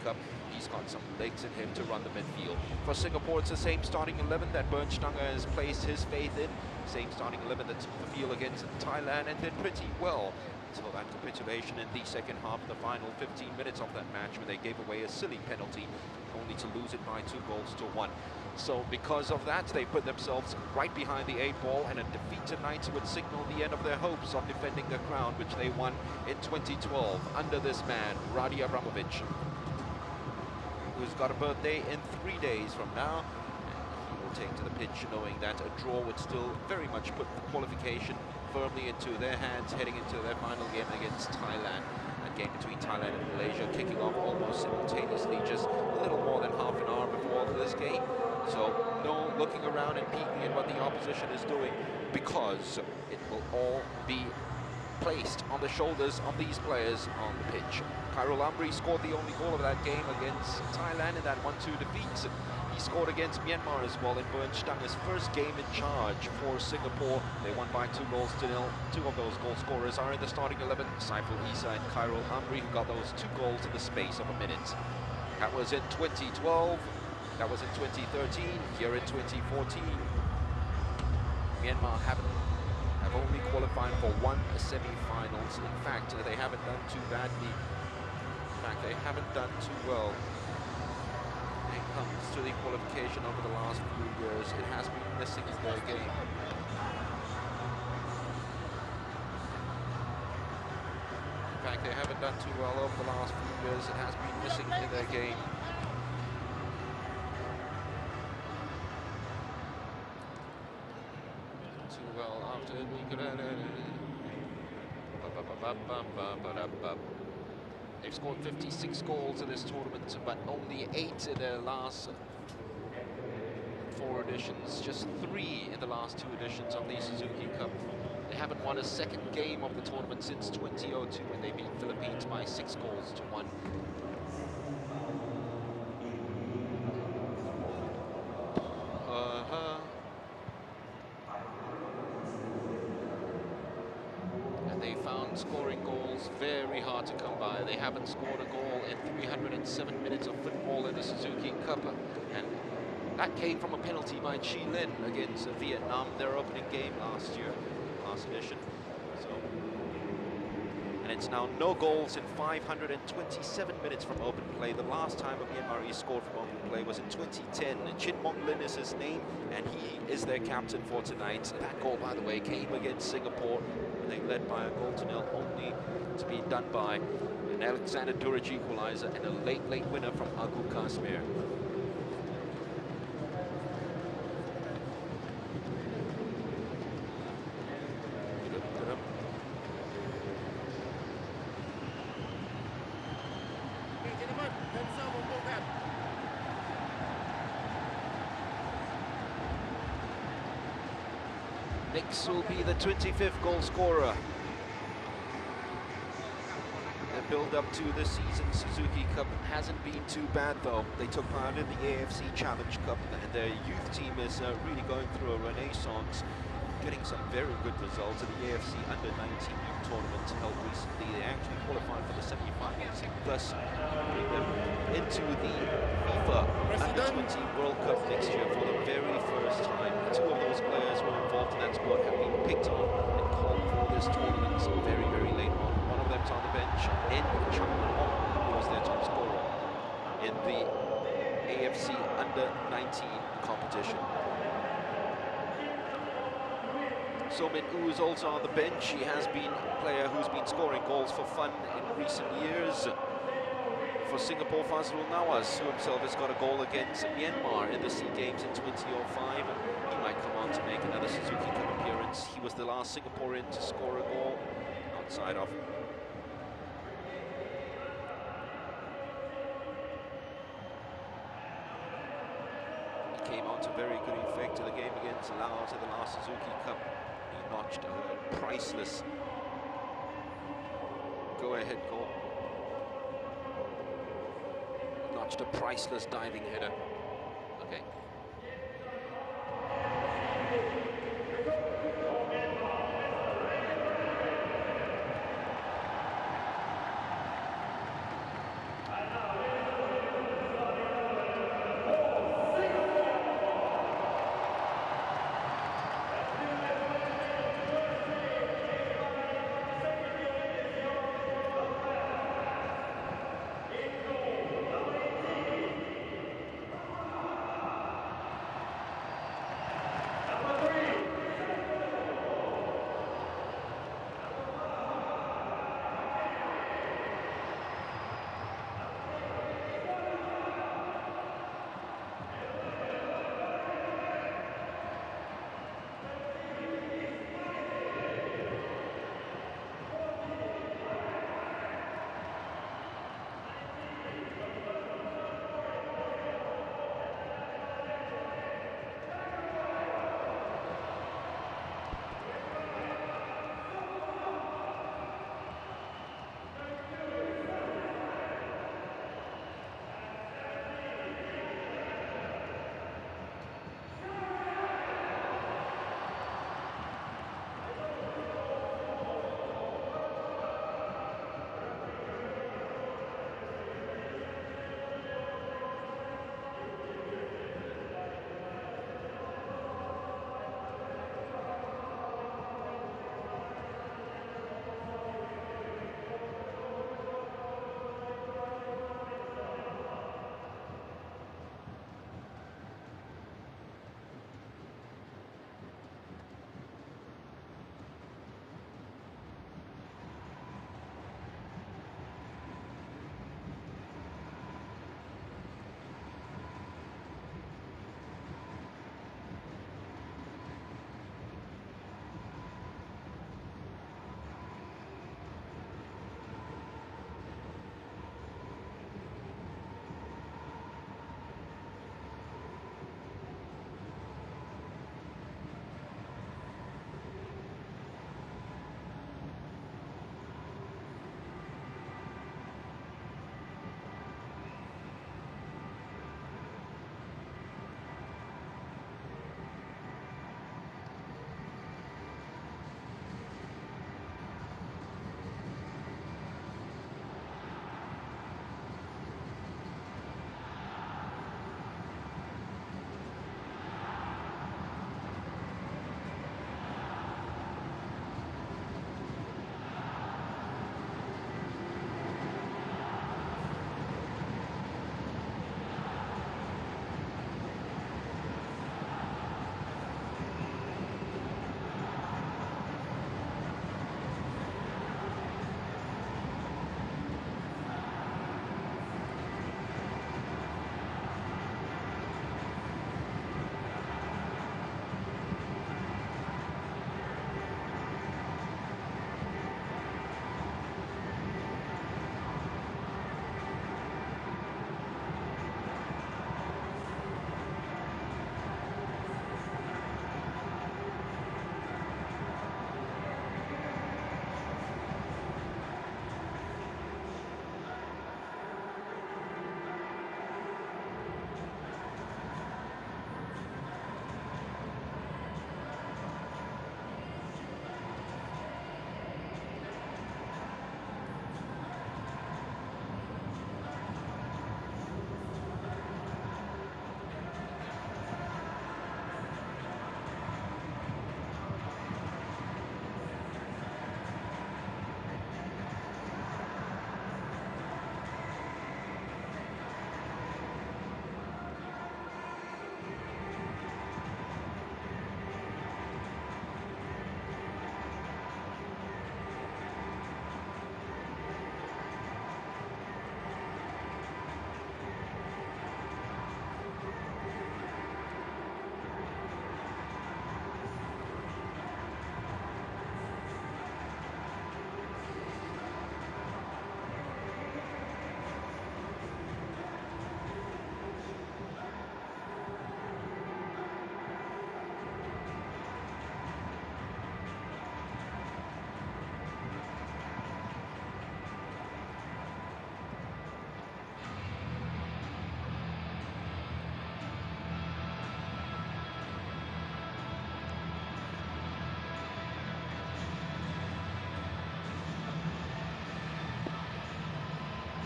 Cup. He's got some legs in him to run the midfield. For Singapore, it's the same starting 11 that Bernd Stange has placed his faith in. Same starting 11 that took the field against Thailand and did pretty well until that capitulation in the second half, the final 15 minutes of that match, when they gave away a silly penalty, only to lose it by 2-1. So because of that, they put themselves right behind the 8 ball, and a defeat tonight would signal the end of their hopes of defending the crown, which they won in 2012 under this man, Radi Abramovich, who's got a birthday in 3 days from now. And he will take to the pitch knowing that a draw would still very much put the qualification firmly into their hands, heading into their final game against Thailand. That game between Thailand and Malaysia kicking off almost simultaneously, just a little more than half an hour before this game. So no looking around and peeking at what the opposition is doing, because it will all be placed on the shoulders of these players on the pitch. Khairul Amri scored the only goal of that game against Thailand in that 1-2 defeat. He scored against Myanmar as well in Bernd Stange's first game in charge for Singapore. They won by 2-0. Two of those goal scorers are in the starting 11, Saiful Isa and Khairul Amri, who got those 2 goals in the space of a minute. That was in 2012, that was in 2013, here in 2014. Myanmar have only qualified for 1 semi-finals. In fact, they haven't done too badly. In fact, they haven't done too well when it comes to the qualification over the last few years. It has been missing in their game. In fact, they haven't done too well over the last few years. It has been missing in their game. Too well after they've scored 56 goals in this tournament, but only 8 in their last 4 editions, just 3 in the last 2 editions of the Suzuki Cup. They haven't won a second game of the tournament since 2002, when they beat Philippines by 6-1. They found scoring goals very hard to come by. They haven't scored a goal in 307 minutes of football in the Suzuki Cup, and that came from a penalty by Chi Lin against Vietnam, their opening game last edition. And it's now no goals in 527 minutes from open play. The last time a Myanmar scored from open play was in 2010. Chin Mong Lin is his name, and he is their captain for tonight. That goal, by the way, came against Singapore. They led by a 0-0, only to be done by an Alexander Duraj equalizer and a late winner from Agu Kashmir. Nix will be the 25th goal scorer. The build-up to the season Suzuki Cup hasn't been too bad, though. They took part in the AFC Challenge Cup, and their youth team is really going through a renaissance, getting some very good results in the AFC Under-19 youth tournament held recently. They actually qualified for the semi-finals, thus bring them into the FIFA Under-20 World Cup next year for the very first time. 2 of those players were involved in that squad, have been picked on and called for this tournament very, very late on. One of them's on the bench in Chung Wong, who was their top scorer in the AFC Under-19 competition. So Min Oo is also on the bench. He has been a player who's been scoring goals for fun in recent years. For Singapore, Fazlul Nawas, who himself has got a goal against Myanmar in the SEA Games in 2005. He might come on to make another Suzuki Cup appearance. He was the last Singaporean to score a goal outside of came on to very good effect in the game against Laos in the last Suzuki Cup. He notched a priceless go-ahead goal. Notched a priceless diving header. Okay.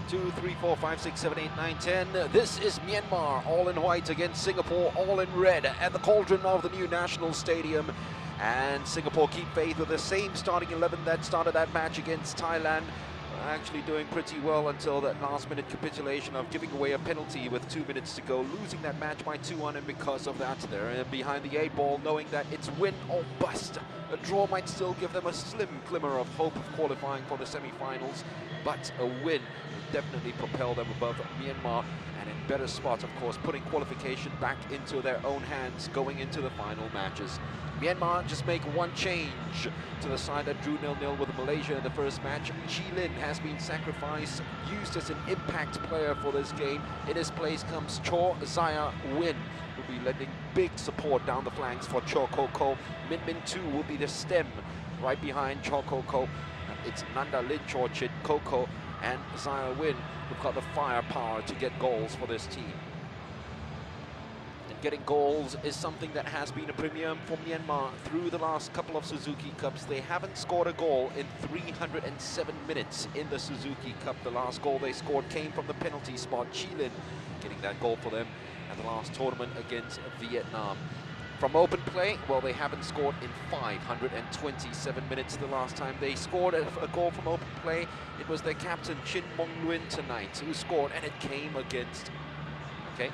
2, 3, 4, 5, 6, 7, 8, 9, 10. This is Myanmar, all in white against Singapore, all in red at the cauldron of the new National Stadium. And Singapore keep faith with the same starting 11 that started that match against Thailand. Actually doing pretty well until that last-minute capitulation of giving away a penalty with 2 minutes to go, losing that match by 2-1, and because of that, they're behind the 8 ball, knowing that it's win or bust. A draw might still give them a slim glimmer of hope of qualifying for the semi-finals, but a win will definitely propel them above Myanmar, and in better spot, of course, putting qualification back into their own hands going into the final matches. Myanmar just make one change to the side that drew 0-0 with Malaysia in the first match. Chi Lin has been sacrificed, used as an impact player for this game. In his place comes Cho Zaya Win, who will be lending big support down the flanks for Cho Ko. Min Min 2 will be the stem right behind Cho Ko. It's Nanda Lin Chorchit, Koko, and Zaya Win who've got the firepower to get goals for this team. Getting goals is something that has been a premium for Myanmar through the last couple of Suzuki Cups. They haven't scored a goal in 307 minutes in the Suzuki Cup. The last goal they scored came from the penalty spot. Chi Lin getting that goal for them at the last tournament against Vietnam. From open play, well, they haven't scored in 527 minutes. The last time they scored a goal from open play, it was their captain Chin Mong Nguyen tonight who scored, and it came against... Okay.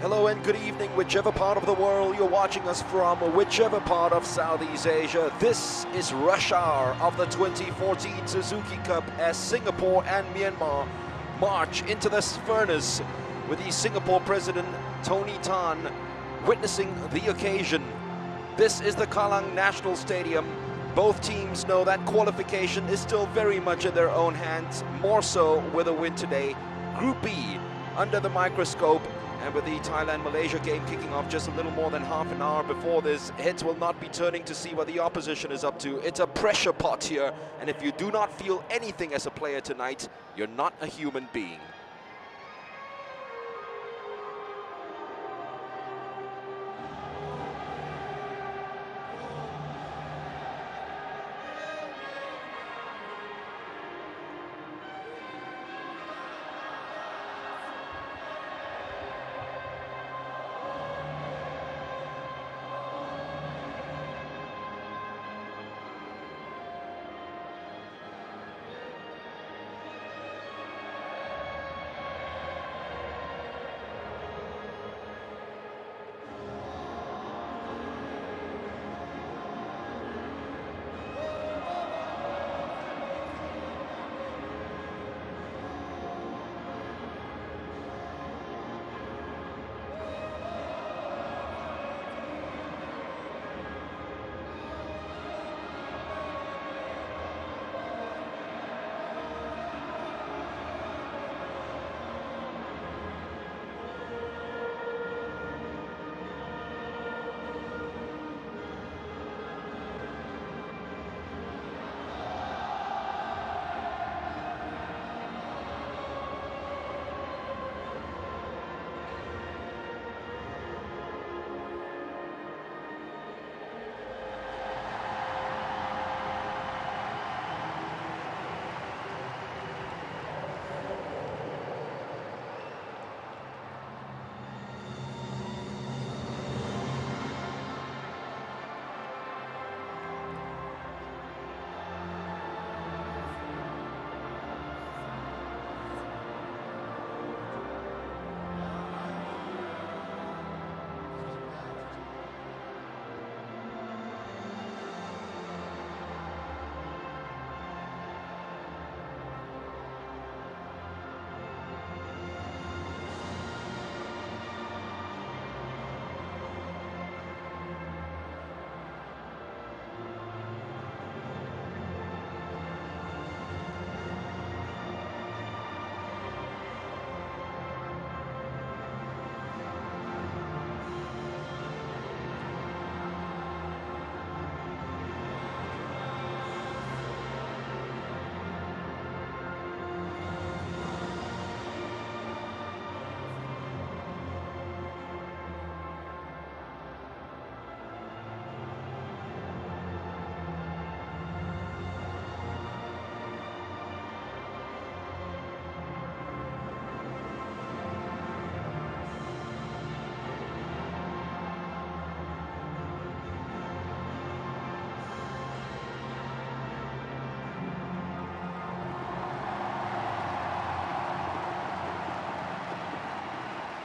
Hello and good evening, whichever part of the world you're watching us from, or whichever part of Southeast Asia. This is rush hour of the 2014 Suzuki Cup as Singapore and Myanmar march into this furnace with the Singapore President Tony Tan witnessing the occasion. This is the Kallang National Stadium. Both teams know that qualification is still very much in their own hands, more so with a win today. Group B under the microscope. And with the Thailand-Malaysia game kicking off just a little more than half an hour before this, heads will not be turning to see what the opposition is up to. It's a pressure pot here, and if you do not feel anything as a player tonight, you're not a human being.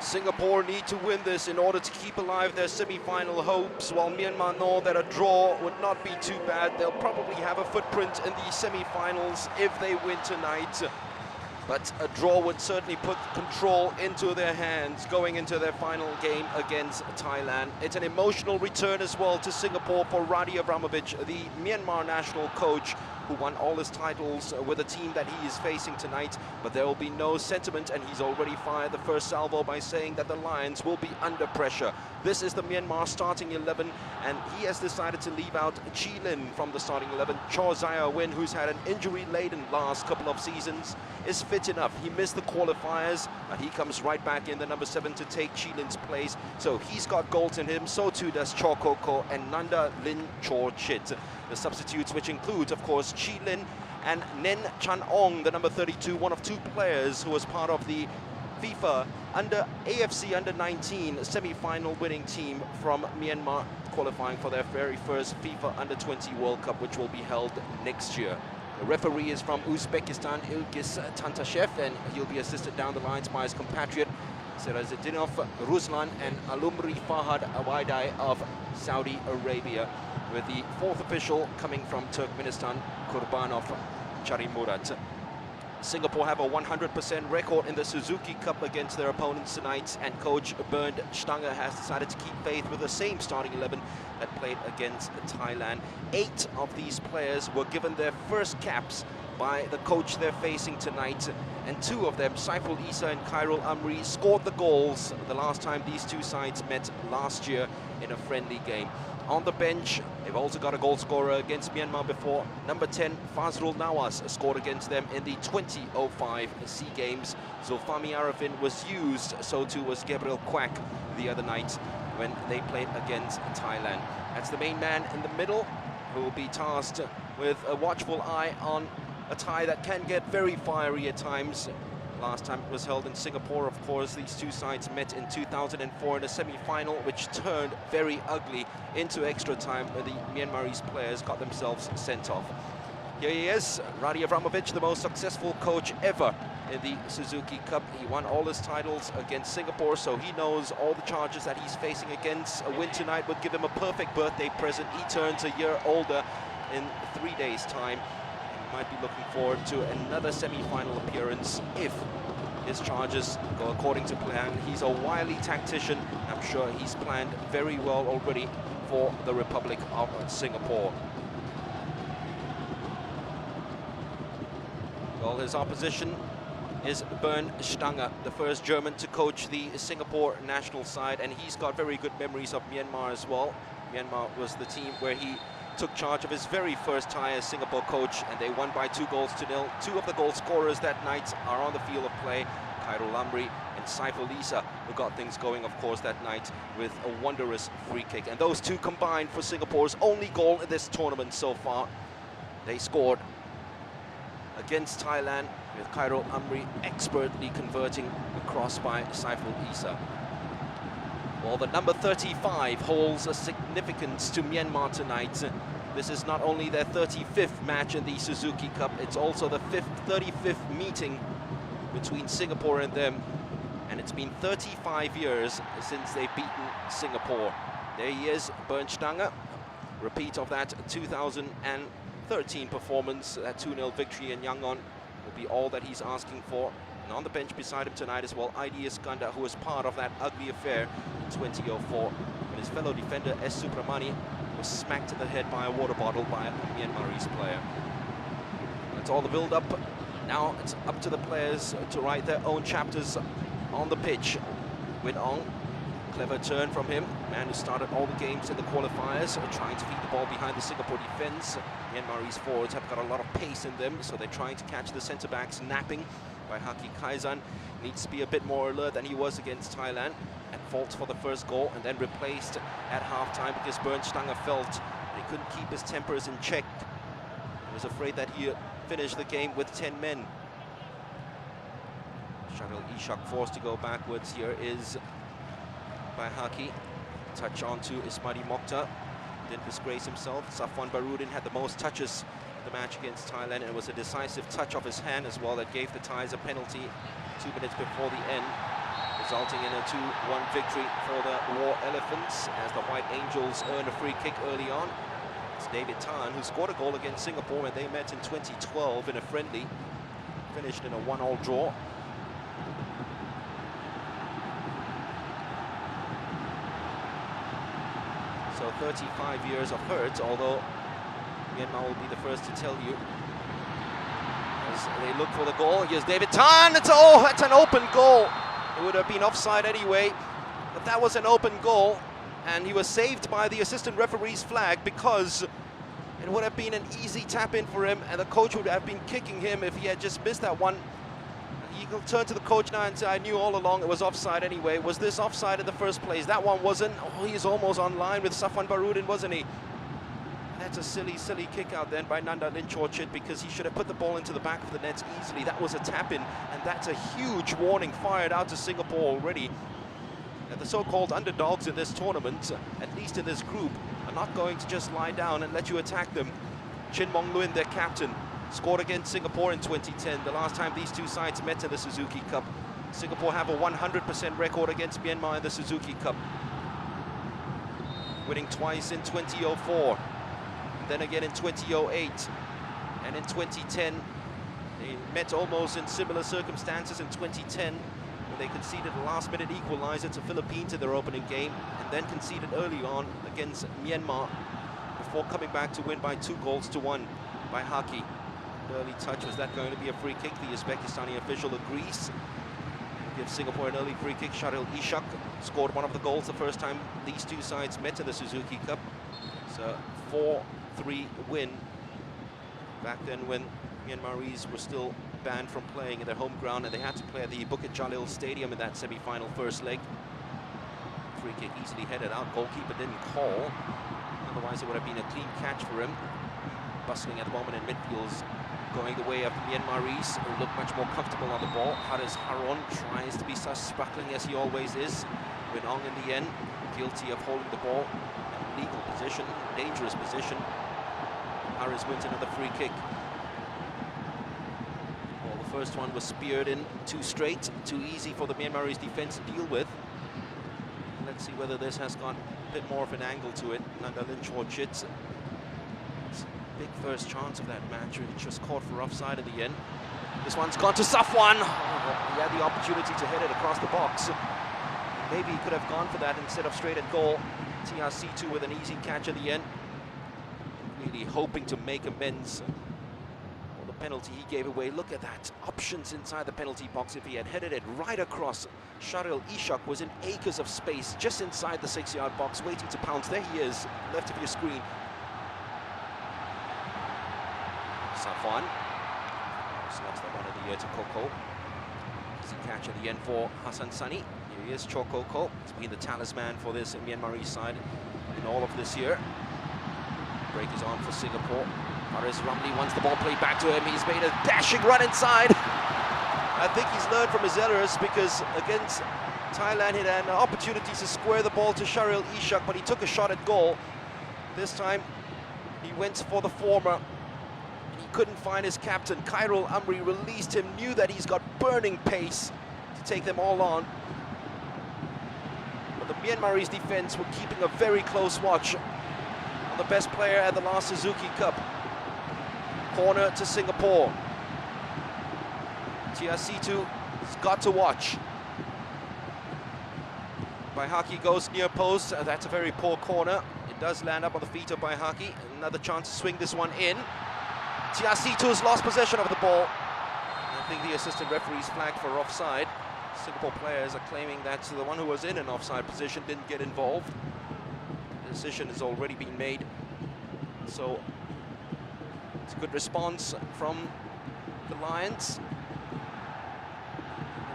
Singapore need to win this in order to keep alive their semi-final hopes, while Myanmar know that a draw would not be too bad. They'll probably have a footprint in the semi-finals if they win tonight. But a draw would certainly put control into their hands going into their final game against Thailand. It's an emotional return as well to Singapore for Radi Abramovich, the Myanmar national coach, who won all his titles with the team that he is facing tonight. But there will be no sentiment, and he's already fired the first salvo by saying that the Lions will be under pressure. This is the Myanmar starting 11, and he has decided to leave out Chi Lin from the starting 11. Cho Zaya Win, who's had an injury-laden last couple of seasons, is fit enough. He missed the qualifiers, but he comes right back in the number 7 to take Chi Lin's place. So he's got goals in him, so too does Cho Koko and Nanda Lin Cho Chit. The substitutes, which includes, of course, Chi Lin and Nen Chan Ong, the number 32, one of two players who was part of the FIFA AFC Under-19 semi-final winning team from Myanmar, qualifying for their very first FIFA Under-20 World Cup, which will be held next year. The referee is from Uzbekistan, Ilgiz Tantashev, and he'll be assisted down the lines by his compatriot Sirajuddinov Ruslan and Alumri Fahad Awaidai of Saudi Arabia, with the fourth official coming from Turkmenistan, Kurbanov Charimurat. Singapore have a 100% record in the Suzuki Cup against their opponents tonight, and coach Bernd Stange has decided to keep faith with the same starting 11 that played against Thailand. 8 of these players were given their first caps by the coach they're facing tonight, and 2 of them, Saiful Issa and Khairul Amri, scored the goals the last time these two sides met last year in a friendly game. On the bench, they've also got a goal scorer against Myanmar before. Number 10, Fazrul Nawaz, scored against them in the 2005 SEA Games. Zulfami Arifin was used, so too was Gabriel Kwak the other night when they played against Thailand. That's the main man in the middle, who will be tasked with a watchful eye on a tie that can get very fiery at times. Last time it was held in Singapore, of course. These two sides met in 2004 in a semi-final, which turned very ugly into extra time where the Myanmarese players got themselves sent off. Here he is, Radi Avramovic, the most successful coach ever in the Suzuki Cup. He won all his titles against Singapore, so he knows all the charges that he's facing against. A win tonight would give him a perfect birthday present. He turns a year older in 3 days' time. Might be looking forward to another semi-final appearance if his charges go according to plan. He's a wily tactician. I'm sure he's planned very well already for the Republic of Singapore. Well, his opposition is Bernd Stange, the first German to coach the Singapore national side, and he's got very good memories of Myanmar as well. Myanmar was the team where he took charge of his very first tie as Singapore coach, and they won by 2-0. 2 of the goal scorers that night are on the field of play, Khairul Amri and Saiful Issa, who got things going, of course, that night with a wondrous free kick. And those 2 combined for Singapore's only goal in this tournament so far. They scored against Thailand, with Khairul Amri expertly converting a cross by Saiful Issa. Well, the number 35 holds a significance to Myanmar tonight. This is not only their 35th match in the Suzuki Cup, it's also the 35th meeting between Singapore and them. And it's been 35 years since they've beaten Singapore. There he is, Bernd Stange. Repeat of that 2013 performance, that 2-0 victory in Yangon will be all that he's asking for. And on the bench beside him tonight as well, Aidi Iskandar, who was part of that ugly affair in 2004, when his fellow defender S. Supramani was smacked in the head by a water bottle by a Myanmarese player. That's all the build-up. Now it's up to the players to write their own chapters on the pitch. Win Ong, clever turn from him, man who started all the games in the qualifiers, trying to feed the ball behind the Singapore defense. Myanmarese forwards have got a lot of pace in them, so they're trying to catch the centre-backs napping. By Haki Kaizan, needs to be a bit more alert than he was against Thailand, and faults for the first goal, and then replaced at half-time because Bernd Stange felt he couldn't keep his tempers in check. He was afraid that he finished the game with 10 men. Sharil Ishak forced to go backwards. Here is by Haki. Touch on to Ismadi Mokhtar. Didn't disgrace himself. Safwan Barudin had the most touches the match against Thailand, and it was a decisive touch of his hand as well that gave the Thais a penalty 2 minutes before the end, resulting in a 2-1 victory for the War Elephants as the White Angels earned a free kick early on. It's David Tan, who scored a goal against Singapore when they met in 2012 in a friendly, finished in a 1-1 draw. So 35 years of hurt, although Myanmar will be the first to tell you as they look for the goal. Here's David Tan. That's an open goal. It would have been offside anyway, but that was an open goal, and he was saved by the assistant referee's flag because it would have been an easy tap in for him, and the coach would have been kicking him if he had just missed that one. He will turn to the coach now and say, I knew all along it was offside anyway. Was this offside in the first place? That one wasn't. Oh, he's almost on line with Safwan Barudin, wasn't he? That's a silly, silly kick out then by Nanda Linchorchit, because he should have put the ball into the back of the nets easily. That was a tap-in, and that's a huge warning fired out to Singapore already. And the so-called underdogs in this tournament, at least in this group, are not going to just lie down and let you attack them. Chin Mong Luin, their captain, scored against Singapore in 2010, the last time these two sides met in the Suzuki Cup. Singapore have a 100% record against Myanmar in the Suzuki Cup, winning twice in 2004, then again in 2008, and in 2010 they met almost in similar circumstances in 2010 when they conceded a last-minute equalizer to Philippines in their opening game, and then conceded early on against Myanmar before coming back to win by 2-1 by Haki. Early touch, was that going to be a free kick? The Uzbekistani official agrees. Gives Singapore an early free kick. Sharil Ishak scored one of the goals the first time these two sides met in the Suzuki Cup. It's a 4-3 win. Back then when Myanmarese were still banned from playing in their home ground and they had to play at the Bukit Jalil Stadium in that semi-final first leg. Free kick easily headed out. Goalkeeper didn't call. Otherwise it would have been a clean catch for him. Bustling at the moment in midfields, going the way of the Myanmarese, who look much more comfortable on the ball. Haris Haron tries to be spuckling as he always is. Win Ong in the end, guilty of holding the ball in legal position, dangerous position. Haris wins another free kick. Well, the first one was speared in too straight, too easy for the Myanmarese defense to deal with. Let's see whether this has got a bit more of an angle to it. Nanda Linchorchit. Big first chance of that match, which was caught for offside in the end. This one's gone to Safwan. He had the opportunity to head it across the box. Maybe he could have gone for that instead of straight at goal. TRC2 with an easy catch at the end. Really hoping to make amends for the penalty he gave away. Look at that. Options inside the penalty box. If he had headed it right across, Sharil Ishak was in acres of space just inside the 6-yard box, waiting to pounce. There he is, left of your screen. Safwan slots that one in the air to Koko. Easy catch at the end for Hassan Sani. Here he is, Cho Koko. He's been the talisman for this Myanmarese side in all of this year. Break is on for Singapore. Haris Ramli wants the ball played back to him. He's made a dashing run inside. I think he's learned from his errors, because against Thailand he had an opportunity to square the ball to Sharil Ishak, but he took a shot at goal. This time he went for the former. Couldn't find his captain. Khairul Amri released him, knew that he's got burning pace to take them all on. But the Myanmarese defense were keeping a very close watch on the best player at the last Suzuki Cup. Corner to Singapore. TRC2 has got to watch. Baihaki goes near post. That's a very poor corner. It does land up on the feet of Baihaki. Another chance to swing this one in. TRC2 has lost possession of the ball. I think the assistant referee's flagged for offside. Singapore players are claiming that the one who was in an offside position didn't get involved. The decision has already been made. So it's a good response from the Lions.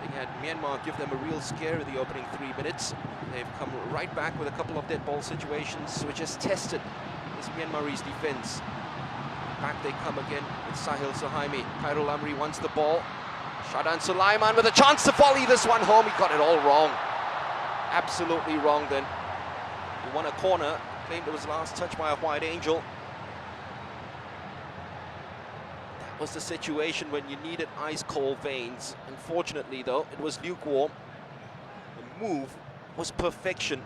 They had Myanmar give them a real scare in the opening 3 minutes. They've come right back with a couple of dead ball situations, which has tested this Myanmarese defense. Back they come again with Sahil Suhaimi. Khairul Amri wants the ball. Shadan Sulaiman with a chance to volley this one home. He got it all wrong. Absolutely wrong then. He won a corner, claimed it was last touch by a White Angel. That was the situation when you needed ice-cold veins. Unfortunately though, it was lukewarm. The move was perfection.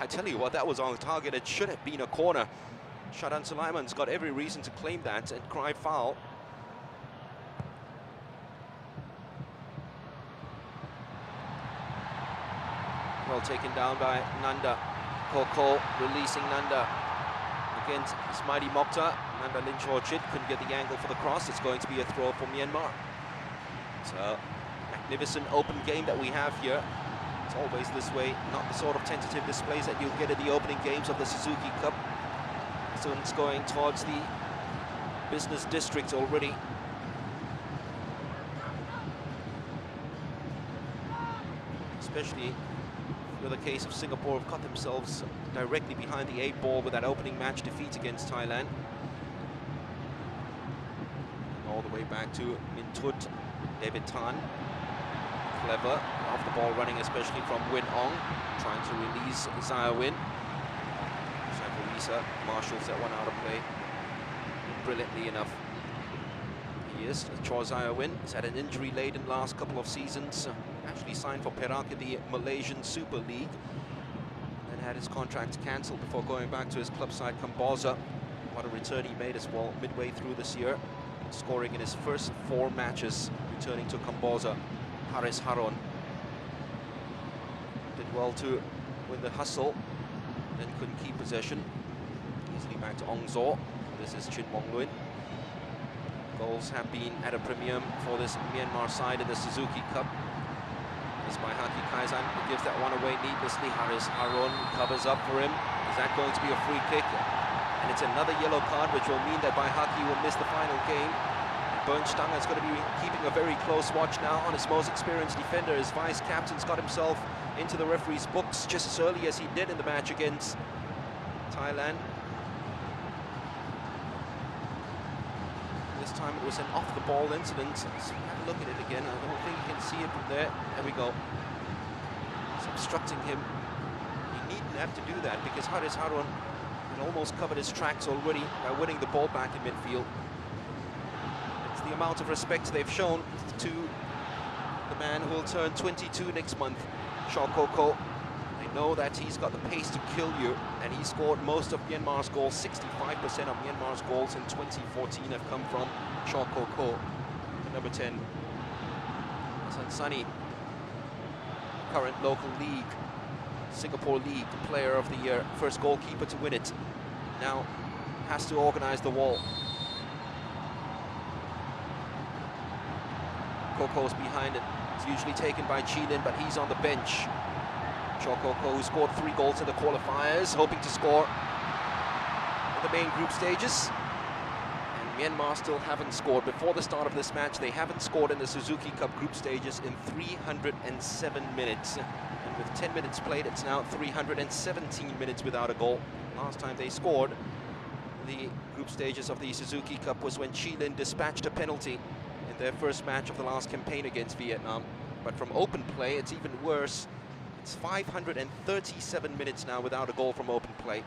I tell you what, that was on target. It should have been a corner. Shadan Sulaiman's got every reason to claim that and cry foul. Well taken down by Nanda. Koko releasing Nanda against Ismaili Mokhtar. Nanda Linchorchit couldn't get the angle for the cross. It's going to be a throw for Myanmar. It's a magnificent open game that we have here. It's always this way, not the sort of tentative displays that you'll get at the opening games of the Suzuki Cup. So it's going towards the business district already. Especially with the case of Singapore, have got themselves directly behind the 8 ball with that opening match defeat against Thailand. All the way back to Mintut, David Tan. Clever off the ball running, especially from Win Ong, trying to release Zaya Win. Marshals that one out of play brilliantly enough. Yes, Win has had an injury-laden last couple of seasons. Actually signed for Perak in the Malaysian Super League. Then had his contract cancelled before going back to his club side, Kamboja. What a return he made as well midway through this year, scoring in his first 4 matches, returning to Kamboja. Haris Harun did well to win the hustle, then couldn't keep possession. Easily back to Ong Zaw. This is Chin Wong Luin. Goals have been at a premium for this Myanmar side in the Suzuki Cup. This by Haki Kaizan, gives that one away needlessly. Haris Harun covers up for him. Is that going to be a free kick? And it's another yellow card, which will mean that Haki will miss the final game. Bernstein is going to be keeping a very close watch now on his most experienced defender. His vice-captain's got himself into the referee's books just as early as he did in the match against Thailand. This time it was an off-the-ball incident. So have a look at it again. I don't think you can see it from there. There we go. It's obstructing him. He needn't have to do that because Haris Harun had almost covered his tracks already by winning the ball back in midfield. It's the amount of respect they've shown to the man who will turn 22 next month, Shaw Koko. They know that he's got the pace to kill you, and he scored most of Myanmar's goals. 65% of Myanmar's goals in 2014 have come from Shaw Koko. Number 10, Hassan Sani, current local league, Singapore League Player of the Year, first goalkeeper to win it. Now has to organize the wall. Koko's behind it. It's usually taken by Chilin, but he's on the bench. Shaw Koko, who scored 3 goals in the qualifiers, hoping to score in the main group stages. And Myanmar still haven't scored. Before the start of this match, they haven't scored in the Suzuki Cup group stages in 307 minutes. And with 10 minutes played, it's now 317 minutes without a goal. Last time they scored in the group stages of the Suzuki Cup was when Chilin dispatched a penalty in their first match of the last campaign against Vietnam. But from open play, it's even worse. It's 537 minutes now without a goal from open play.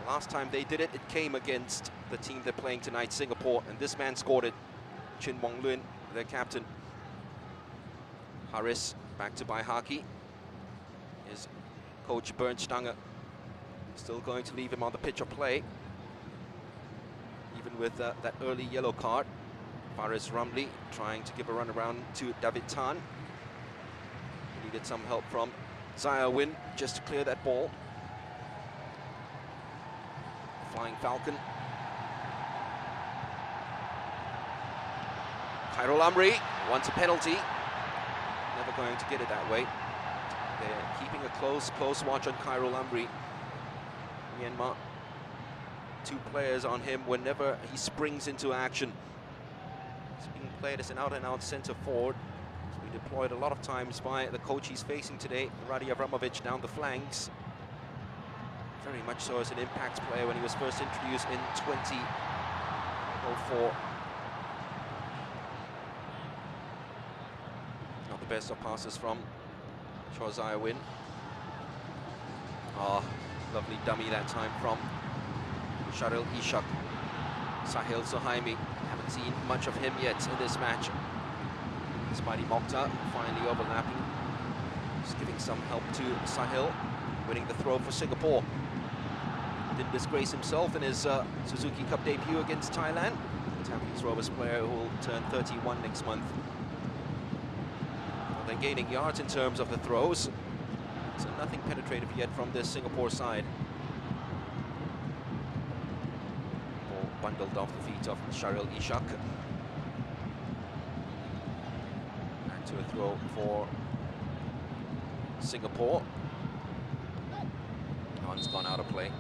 The last time they did it, it came against the team they're playing tonight, Singapore, and this man scored it. Chin Wong Luin, their captain. Haris back to Haki. Is coach Bernstein still going to leave him on the pitch of play, even with that early yellow card. Faris Ramli trying to give a run around to David Tan. Needed some help from Win just to clear that ball. Flying Falcon. Khairul Amri wants a penalty. Never going to get it that way. They're keeping a close watch on Khairul Amri. Myanmar, 2 players on him whenever he springs into action. He's being played as an out-and-out centre forward. Deployed a lot of times by the coach he's facing today, Radi Avramovic, down the flanks. Very much so as an impact player when he was first introduced in 2004. Not the best of passes from Shaw Win. Ah, lovely dummy that time from Sharil Ishak. Sahil Suhaimi, haven't seen much of him yet in this match. Mighty Mokhtar finally overlapping, just giving some help to Sahil, winning the throw for Singapore. Didn't disgrace himself in his Suzuki Cup debut against Thailand. Tampines Rovers player who will turn 31 next month. Well, they're gaining yards in terms of the throws, so nothing penetrative yet from this Singapore side. Ball bundled off the feet of Sharil Ishak. To a throw for Singapore. Han's gone out of play.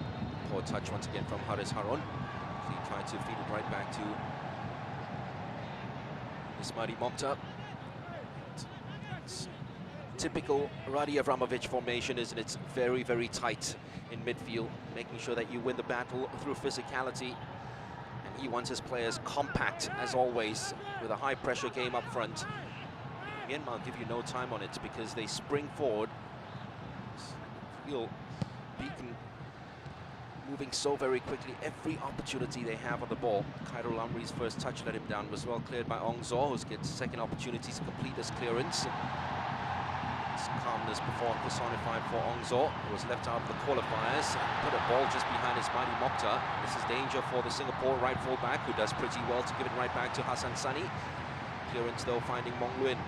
Poor touch once again from Haris Harun. He tried to feed it right back to Ismaili Mokhtar. It's typical Radi Avramovic formation, isn't it? It's very, very tight in midfield, making sure that you win the battle through physicality. And he wants his players compact, as always, with a high-pressure game up front. Myanmar give you no time on it because they spring forward. Feel beacon moving so very quickly. Every opportunity they have on the ball. Khairul Amri's first touch let him down, was well cleared by Ong Zaw, who gets second opportunity to complete this clearance. It's calmness before personified for Ong Zaw, who was left out of the qualifiers. Put a ball just behind Ismaili Mokhtar. This is danger for the Singapore right full-back, who does pretty well to give it right back to Hassan Sani. Clearance though finding Mong Nguyen.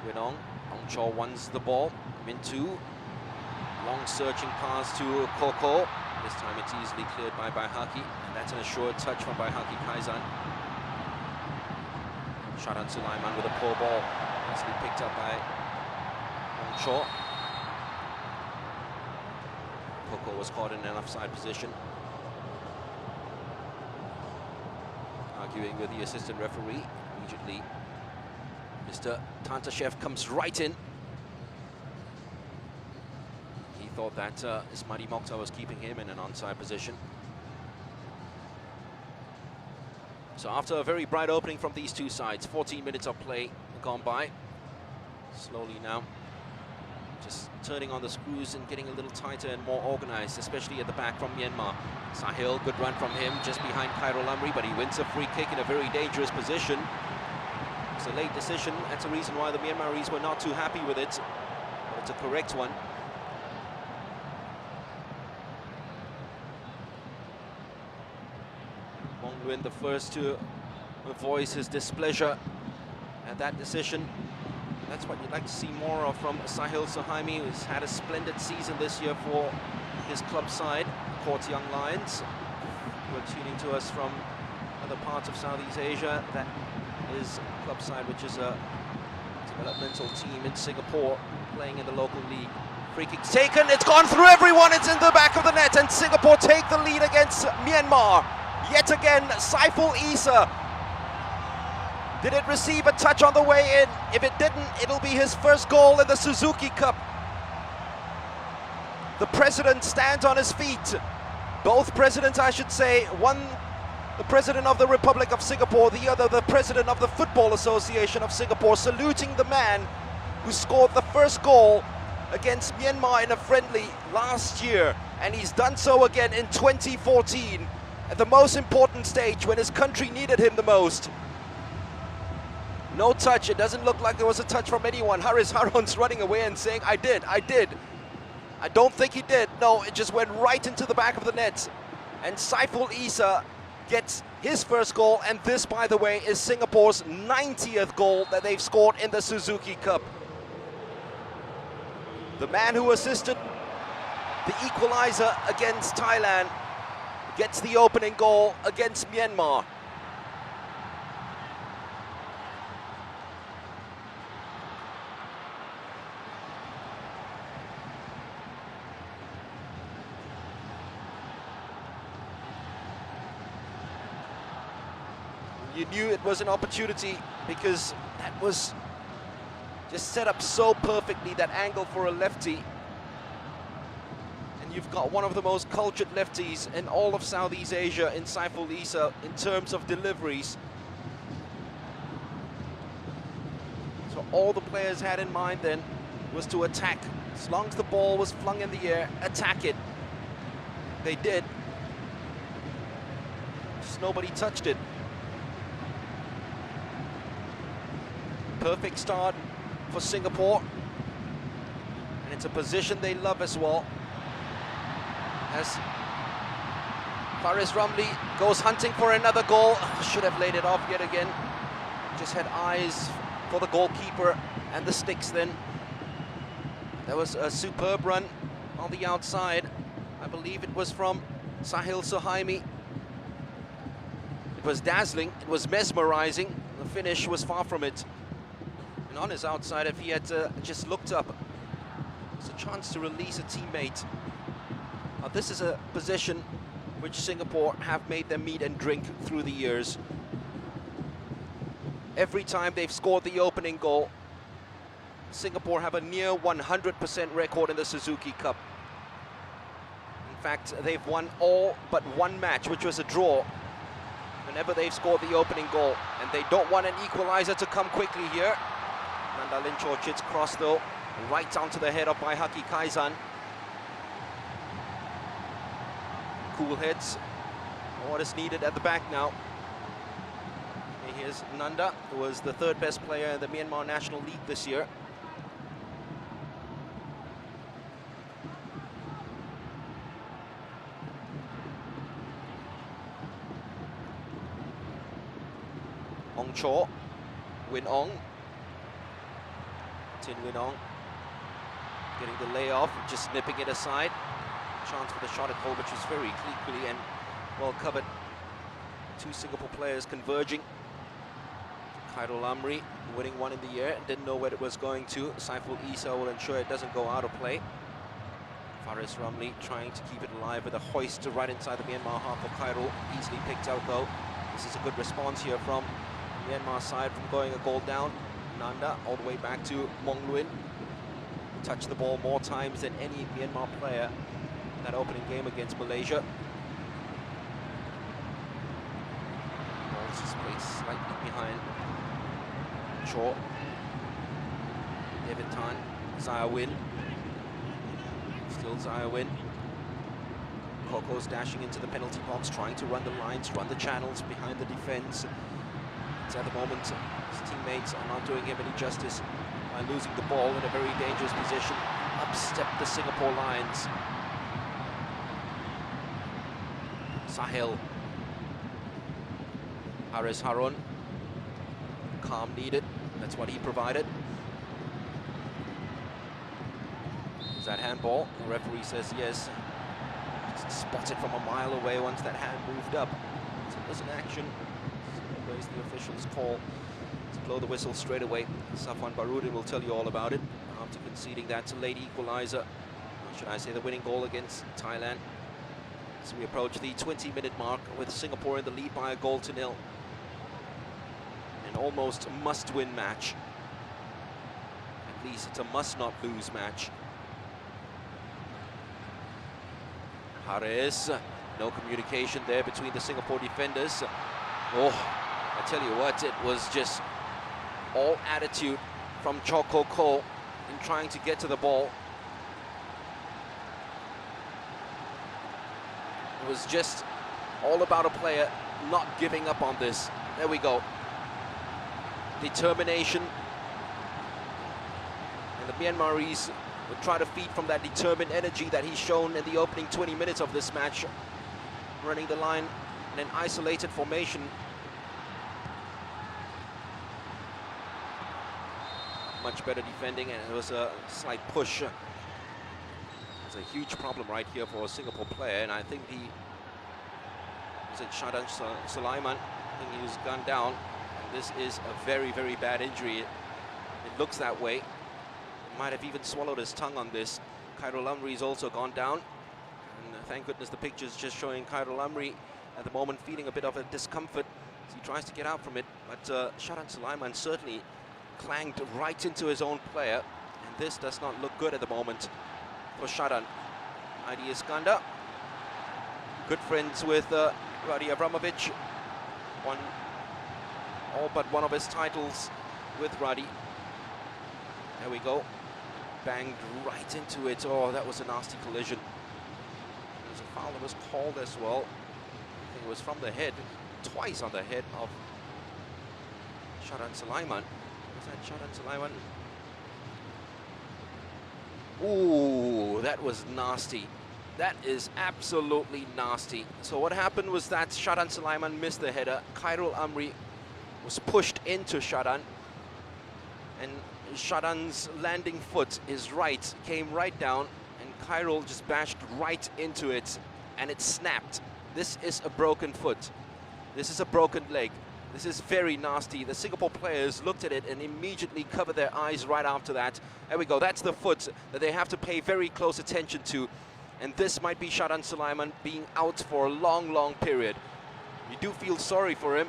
Nguyen Ong Chaw wants the ball. Min Tu. Long searching pass to Koko. This time it's easily cleared by Baihaki. And that's an assured touch from Baihaki Kaizan. Sharan Sulaiman with a poor ball. Easily picked up by Ong Chaw. Koko was caught in an offside position. Arguing with the assistant referee. Immediately, Mr. Tantashev comes right in. He thought that Ismaili Mokhtar was keeping him in an onside position. So after a very bright opening from these two sides, 14 minutes of play gone by. Slowly now, just turning on the screws and getting a little tighter and more organized, especially at the back from Myanmar. Sahil, good run from him, just behind Khairul Amri, but he wins a free kick in a very dangerous position. It's a late decision. That's the reason why the Myanmaris were not too happy with it. But it's a correct one. Mong Nguyen, the first to voice his displeasure at that decision. That's what you'd like to see more of from Sahil Suhaimi, who's had a splendid season this year for his club side, Court Young Lions. Who are tuning to us from other parts of Southeast Asia. That is a club side which is a developmental team in Singapore playing in the local league. Free kick taken, it's gone through everyone, it's in the back of the net, and Singapore take the lead against Myanmar. Yet again, Saiful Issa. Did it receive a touch on the way in? If it didn't, it'll be his first goal in the Suzuki Cup. The president stands on his feet. Both presidents, I should say. One, the president of the Republic of Singapore, the other, the president of the Football Association of Singapore, saluting the man who scored the first goal against Myanmar in a friendly last year. And he's done so again in 2014, at the most important stage when his country needed him the most. No touch. It doesn't look like there was a touch from anyone. Haris Harun's running away and saying, I did. I don't think he did. No, it just went right into the back of the net. And Saiful Issa gets his first goal. And this, by the way, is Singapore's 90th goal that they've scored in the Suzuki Cup. The man who assisted the equalizer against Thailand gets the opening goal against Myanmar. You knew it was an opportunity because that was just set up so perfectly, that angle for a lefty. And you've got one of the most cultured lefties in all of Southeast Asia in Saiful Issa in terms of deliveries. So all the players had in mind then was to attack. As long as the ball was flung in the air, attack it. They did. Just nobody touched it. Perfect start for Singapore, and it's a position they love as well, as Faris Ramli goes hunting for another goal. Should have laid it off yet again. Just had eyes for the goalkeeper and the sticks then. There was a superb run on the outside. I believe it was from Sahil Suhaimi. It was dazzling, it was mesmerizing. The finish was far from it. On his outside, if he had just looked up, it's a chance to release a teammate. Now, this is a position which Singapore have made them meat and drink through the years. Every time they've scored the opening goal, Singapore have a near 100% record in the Suzuki Cup. In fact, they've won all but one match, which was a draw, whenever they've scored the opening goal. And they don't want an equalizer to come quickly here. Nandalin Chorchit's cross though, right down to the head of Baihaki Kaizan. cool heads. What is needed at the back now. Here's Nanda, who was the third best player in the Myanmar National League this year. Ong Cho, Win Ong. Tin Win Ong getting the layoff, just nipping it aside. Chance for the shot at goal, which was very cleanly and well covered. Two Singapore players converging. Khairul Amri winning one in the air, didn't know where it was going to. Saiful Isa will ensure it doesn't go out of play. Faris Ramli trying to keep it alive with a hoist right inside the Myanmar half of Khairul. Easily picked out though. This is a good response here from Myanmar side from going a goal down. Nanda all the way back to Mong Luin. Touched the ball more times than any Myanmar player in that opening game against Malaysia. Ball's just placed slightly behind Shaw. David Tan, Zaya Win. Still Zaya Win. Coco's dashing into the penalty box, trying to run the lines, run the channels behind the defense. It's at the moment, his teammates are not doing him any justice by losing the ball in a very dangerous position. Up step the Singapore Lions. Sahel. Haris Harun. Calm needed. That's what he provided. Is that handball? The referee says yes. Just spotted from a mile away once that hand moved up. So it was an action. Always the officials call to blow the whistle straight away. Safwan Barudin will tell you all about it after conceding that late equalizer. Or should I say the winning goal against Thailand. As we approach the 20-minute mark with Singapore in the lead by a goal to nil. An almost must-win match. At least it's a must-not-lose match. Haris, no communication there between the Singapore defenders. Oh, I tell you what, it was just all attitude from Choco Ko in trying to get to the ball. It was just all about a player not giving up on this. There we go. Determination. And the Myanmaris will try to feed from that determined energy that he's shown in the opening 20 minutes of this match. Running the line in an isolated formation. Much better defending, and it was a slight push. It's a huge problem right here for a Singapore player, and I think Shadan Sulaiman, I think he was gunned down. This is a very, very bad injury. It looks that way. He might have even swallowed his tongue on this. Khairul Amri's also gone down. And thank goodness the picture's just showing Khairul Amri at the moment feeling a bit of a discomfort as he tries to get out from it. But Shadan Sulaiman certainly clanged right into his own player. And this does not look good at the moment for Shadan. Adi Iskandar, good friends with Radi Abramovich. Won all but one of his titles with Radi. There we go. Banged right into it. Oh, that was a nasty collision. There was a foul that was called as well. I think it was from the head, twice on the head of Shadan Sulaiman. Was that Shadan Sulaiman? Ooh, that was nasty. That is absolutely nasty. So what happened was that Shadan Sulaiman missed the header. Khairul Amri was pushed into Shadan, and Shadan's landing foot, his right, came right down, and Khairul just bashed right into it, and it snapped. This is a broken foot. This is a broken leg. This is very nasty. The Singapore players looked at it and immediately covered their eyes right after that. There we go. That's the foot that they have to pay very close attention to. And this might be Shadan Sulaiman being out for a long, long period. You do feel sorry for him.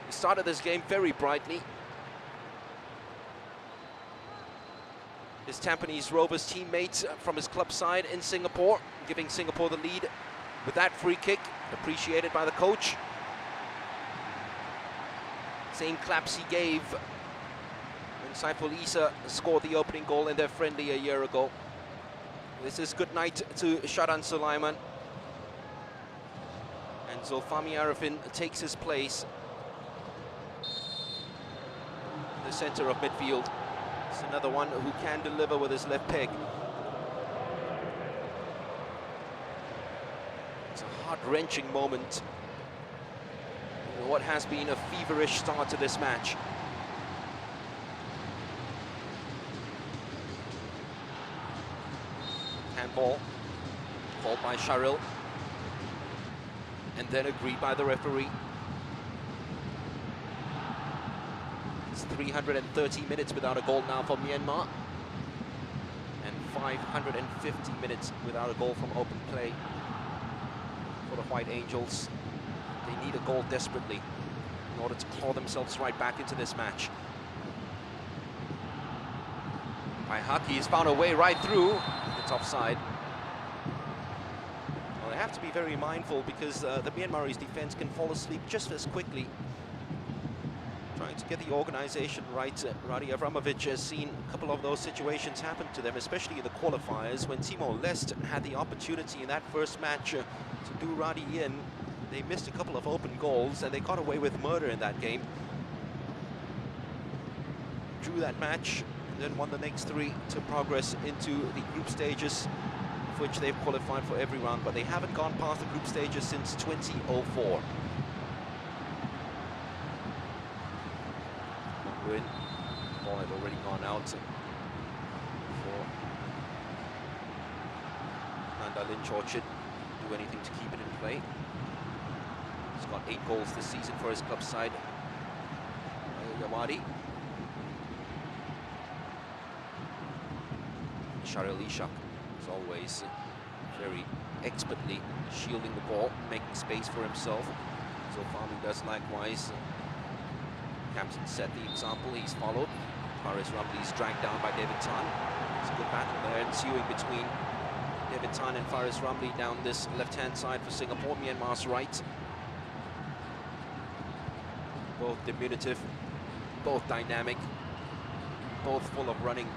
He started this game very brightly. His Tampines Rovers teammate from his club side in Singapore, giving Singapore the lead with that free kick, appreciated by the coach. Same claps he gave when Saiful Isa scored the opening goal in their friendly a year ago. This is good night to Shadan Sulaiman. And Zulfami Arifin takes his place in the center of midfield. It's another one who can deliver with his left peg. It's a heart-wrenching moment in what has been a feverish start to this match. Handball called by Sharil and then agreed by the referee. It's 330 minutes without a goal now for Myanmar and 550 minutes without a goal from open play for the White Angels. They need a goal desperately in order to claw themselves right back into this match. Haki has found a way right through. It's offside. Well, they have to be very mindful because the Myanmarese defense can fall asleep just as quickly. Trying to get the organization right. Radi Avramovic has seen a couple of those situations happen to them, especially in the qualifiers when Timor-Leste had the opportunity in that first match to do Radi in. They missed a couple of open goals and they got away with murder in that game. Drew that match, then won the next three to progress into the group stages, of which they've qualified for every round, but they haven't gone past the group stages since 2004. Win. Ball had already gone out for Nanda Lynch-Orchid. Do anything to keep it in play. He's got 8 goals this season for his club side. Yawadi. Sharil Ishak is always very expertly shielding the ball, making space for himself. Zulfami does likewise. Captain set the example, he's followed. Faris Ramli is dragged down by David Tan. It's a good battle there ensuing between David Tan and Faris Ramli down this left-hand side for Singapore, Myanmar's right. Both diminutive, both dynamic, both full of running.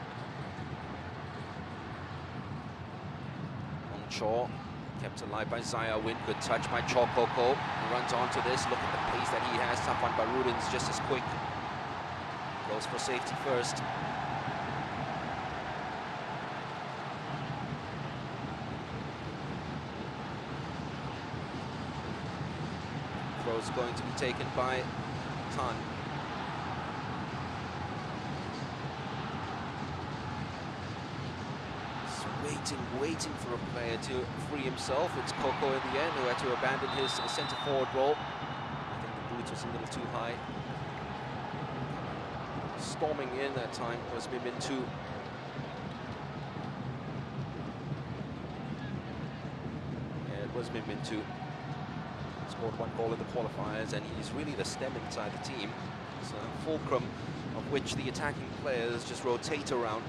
Shaw, kept alive by Zaya Win. Good touch by Cho Koko. He runs onto this. Look at the pace that he has. Safwan Barudin's just as quick. Goes for safety first. Throw's going to be taken by Tan. Waiting for a player to free himself. It's Koko in the end who had to abandon his centre forward role. I think the boot was a little too high. Storming in that time was Mimintu. Yeah, it was Mimintu. Scored 1 goal in the qualifiers and he's really the stem inside the team. It's a fulcrum of which the attacking players just rotate around.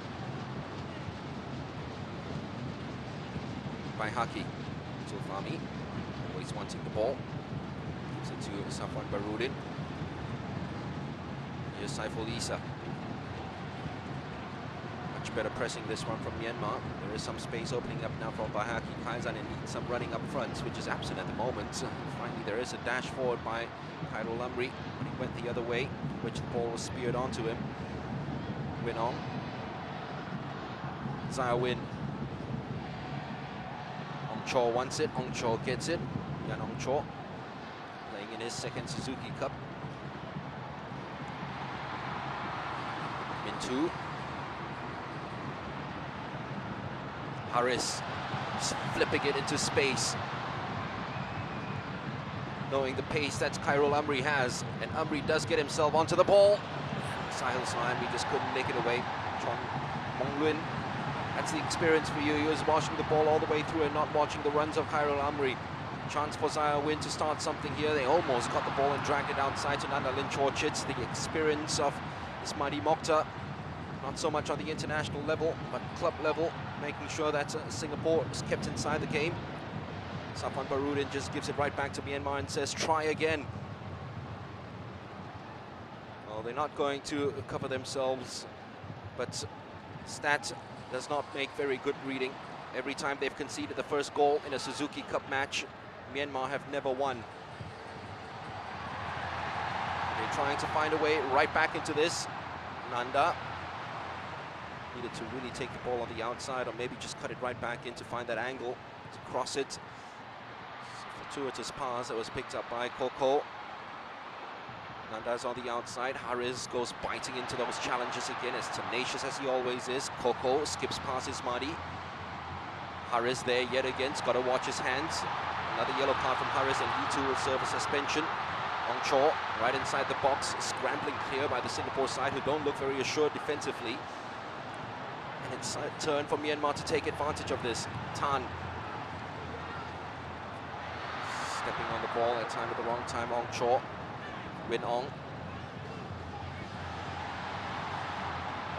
By Haki. Zulfami, always wanting the ball. Gives it to Safwan Barudin. Here's Saiful Issa. Much better pressing this one from Myanmar. There is some space opening up now from Bahaki. Kaizanen needs some running up front, which is absent at the moment. Finally, there is a dash forward by Khairul Amri, but he went the other way, which the ball was speared onto him. Win on. Zaya Win. Cho wants it, Ong Cho gets it. Yan Ong Cho playing in his second Suzuki Cup. Mintu. Haris just flipping it into space. Knowing the pace that Khairul Amri has, and Amri does get himself onto the ball. Sahil Slime, he just couldn't make it away. Chong Monglin. That's the experience for you. He was watching the ball all the way through and not watching the runs of Khairul Amri. Chance for Zaya Win to start something here. They almost got the ball and dragged it outside to Nanda Lynch-Orchid. The experience of Ismaili Mokhtar, not so much on the international level, but club level, making sure that Singapore is kept inside the game. Safwan Barudin just gives it right back to Myanmar and says, try again. Well, they're not going to cover themselves, but Stat does not make very good reading. Every time they've conceded the first goal in a Suzuki Cup match, Myanmar have never won. They're trying to find a way right back into this. Nanda needed to really take the ball on the outside, or maybe just cut it right back in to find that angle to cross it. Fortuitous pass that was picked up by Koko. Nanda's on the outside. Haris goes biting into those challenges again, as tenacious as he always is. Koko skips past his Mahdi. Haris there yet again. He's got to watch his hands. Another yellow card from Haris, and he too will serve a suspension. Ongcho right inside the box, scrambling clear by the Singapore side, who don't look very assured defensively. And it's a turn for Myanmar to take advantage of this. Tan stepping on the ball at time at the wrong time. Ongcho, Win Ong.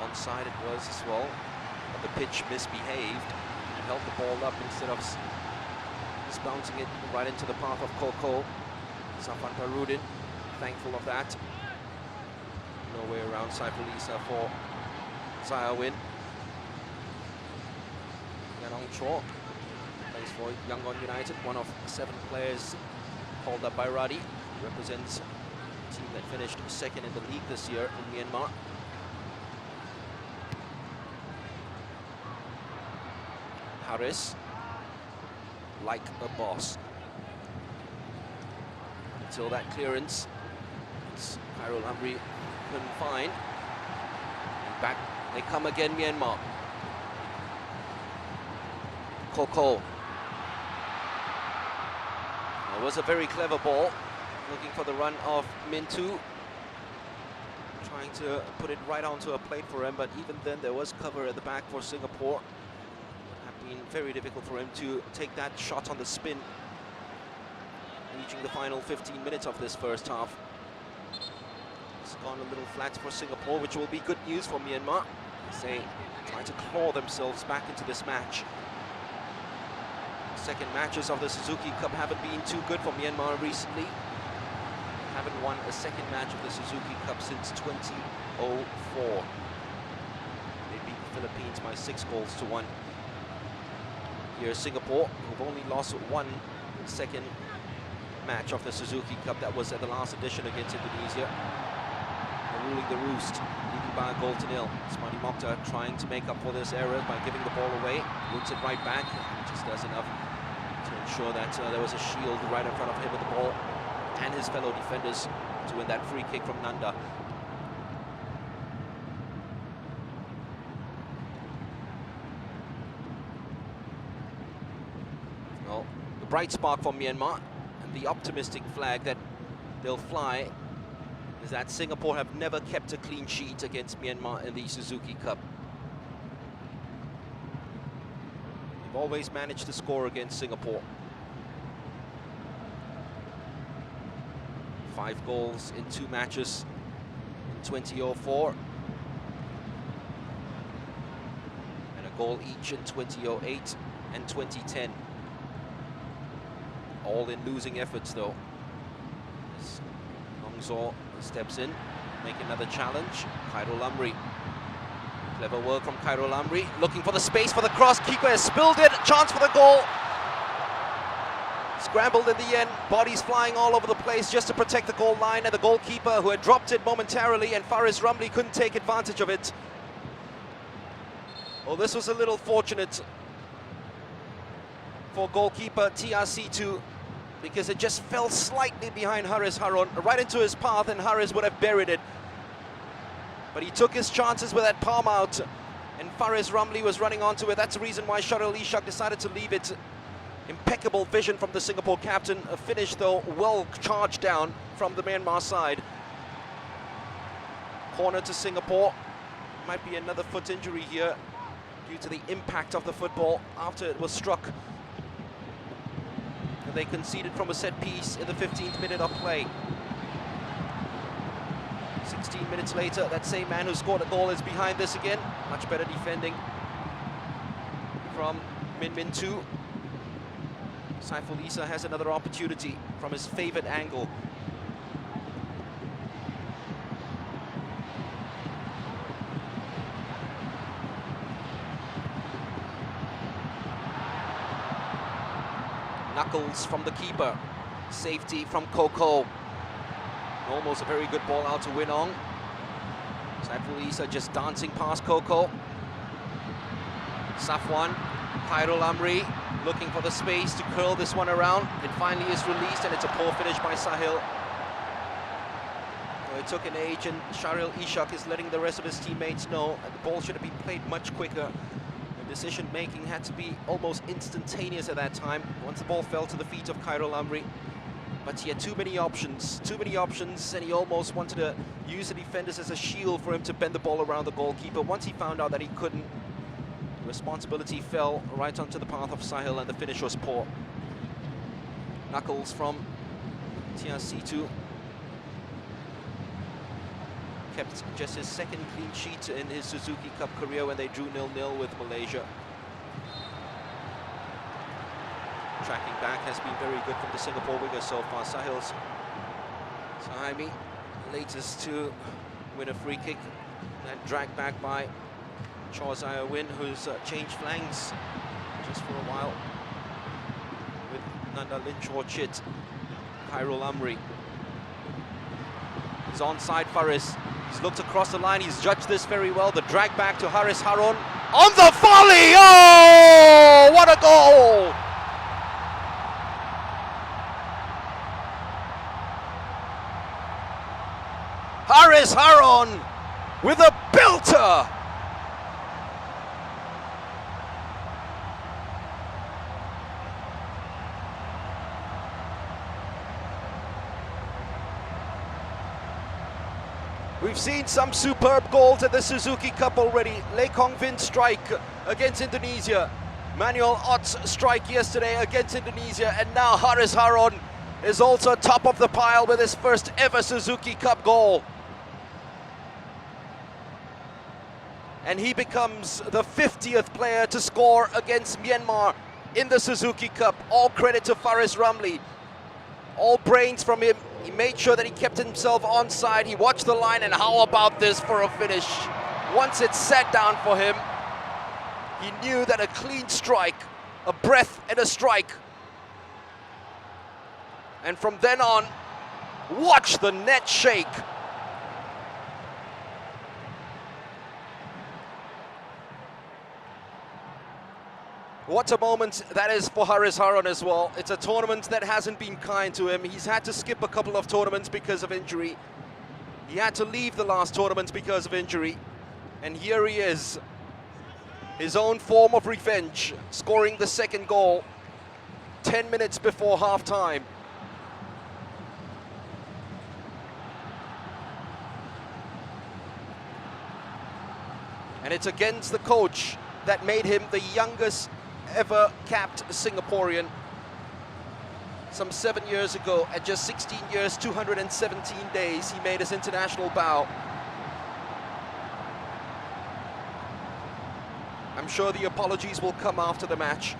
Onside it was as well, but the pitch misbehaved and held the ball up instead of just bouncing it right into the path of Koko. Safan Parudin, thankful of that. No way around Saifulisa for Zayawin. Yanong Cho plays for Yangon United, one of 7 players called up by Radi. Represents a team that finished second in the league this year in Myanmar. Haris, like a boss. Until that clearance, Khairul Amri couldn't find. And back they come again, Myanmar. Koko. It was a very clever ball, looking for the run of Mintu. Trying to put it right onto a plate for him, but even then there was cover at the back for Singapore. It had been very difficult for him to take that shot on the spin, reaching the final 15 minutes of this first half. It's gone a little flat for Singapore, which will be good news for Myanmar as they try to claw themselves back into this match. Second matches of the Suzuki Cup haven't been too good for Myanmar recently. Haven't won a second match of the Suzuki Cup since 2004. They beat the Philippines by 6-1. Here's Singapore, who've only lost one second match of the Suzuki Cup. That was at the last edition against Indonesia. They're ruling the roost, leading by a goal to nil. Smadi Mokhtar trying to make up for this error by giving the ball away. Roots it right back, just does enough to ensure that there was a shield right in front of him with the ball and his fellow defenders to win that free kick from Nanda. Well, the bright spark for Myanmar, the optimistic flag that they'll fly, is that Singapore have never kept a clean sheet against Myanmar in the Suzuki Cup. They've always managed to score against Singapore. 5 goals in 2 matches in 2004. And a goal each in 2008 and 2010. All in losing efforts though. As Longzor steps in, make another challenge. Khairul Amri. Clever work from Khairul Amri, looking for the space for the cross. Keeper has spilled it, chance for the goal. Scrambled in the end, bodies flying all over the place just to protect the goal line, and the goalkeeper, who had dropped it momentarily, and Faris Ramli couldn't take advantage of it. Well, this was a little fortunate for goalkeeper TRC2, because it just fell slightly behind Haris Haron, right into his path, and Haris would have buried it. But he took his chances with that palm out, and Faris Ramli was running onto it. That's the reason why Sharil Ishak decided to leave it. Impeccable vision from the Singapore captain. A finish, though, well charged down from the Myanmar side. Corner to Singapore. Might be another foot injury here due to the impact of the football after it was struck. And they conceded from a set piece in the 15th minute of play. 16 minutes later, that same man who scored a goal is behind this again. Much better defending from Min Min 2. Saiful Issa has another opportunity from his favorite angle. Knuckles from the keeper. Safety from Coco. Almost a very good ball out to Winong. Saiful Issa just dancing past Coco. Safwan, Khairul Amri looking for the space to curl this one around. It finally is released and it's a poor finish by Sahil. Well, it took an age and Sharil Ishak is letting the rest of his teammates know that the ball should have been played much quicker. The decision making had to be almost instantaneous at that time once the ball fell to the feet of Khairul Amri. But he had too many options, and he almost wanted to use the defenders as a shield for him to bend the ball around the goalkeeper. Once he found out that he couldn't, the responsibility fell right onto the path of Sahil and the finish was poor. Knuckles from Tiasitu. Kept just his second clean sheet in his Suzuki Cup career when they drew 0-0 with Malaysia. Tracking back has been very good from the Singapore winger so far. Sahil's Sahaimi, latest to win a free kick and dragged back by Chaw Zaya Win, who's changed flanks just for a while with Nanda Linchor-Chit. Khairul Amri. He's onside Faris. He's looked across the line, he's judged this very well. The drag back to Haris Harun. On the volley! Oh, what a goal! Haris Harun with a belter! We've seen some superb goals at the Suzuki Cup already. Lee Kong Vin's strike against Indonesia. Manuel Ott's strike yesterday against Indonesia. And now Haris Harun is also top of the pile with his first ever Suzuki Cup goal. And he becomes the 50th player to score against Myanmar in the Suzuki Cup. All credit to Faris Ramli. All brains from him. He made sure that he kept himself onside. He watched the line, and how about this for a finish? Once it sat down for him, he knew that a clean strike, a breath and a strike. And from then on, watch the net shake. What a moment that is for Haris Harun as well. It's a tournament that hasn't been kind to him. He's had to skip a couple of tournaments because of injury. He had to leave the last tournament because of injury. And here he is, his own form of revenge, scoring the second goal 10 minutes before half-time. And it's against the coach that made him the youngest ever capped Singaporean. Some 7 years ago, at just 16 years, 217 days, he made his international bow. I'm sure the apologies will come after the match.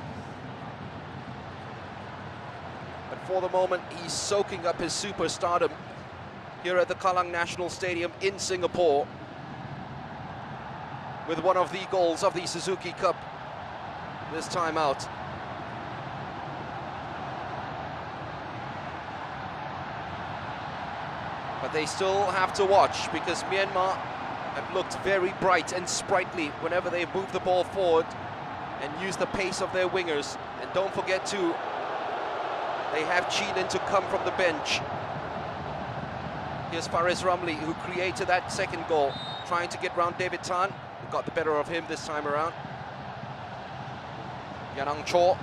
But for the moment, he's soaking up his superstardom here at the Kallang National Stadium in Singapore with one of the goals of the Suzuki Cup this time out. But they still have to watch because Myanmar have looked very bright and sprightly whenever they move the ball forward and use the pace of their wingers. And don't forget too, they have Cheelin to come from the bench. Here's Faris Ramli, who created that second goal, trying to get round David Tan, who got the better of him this time around. Yanang Cho.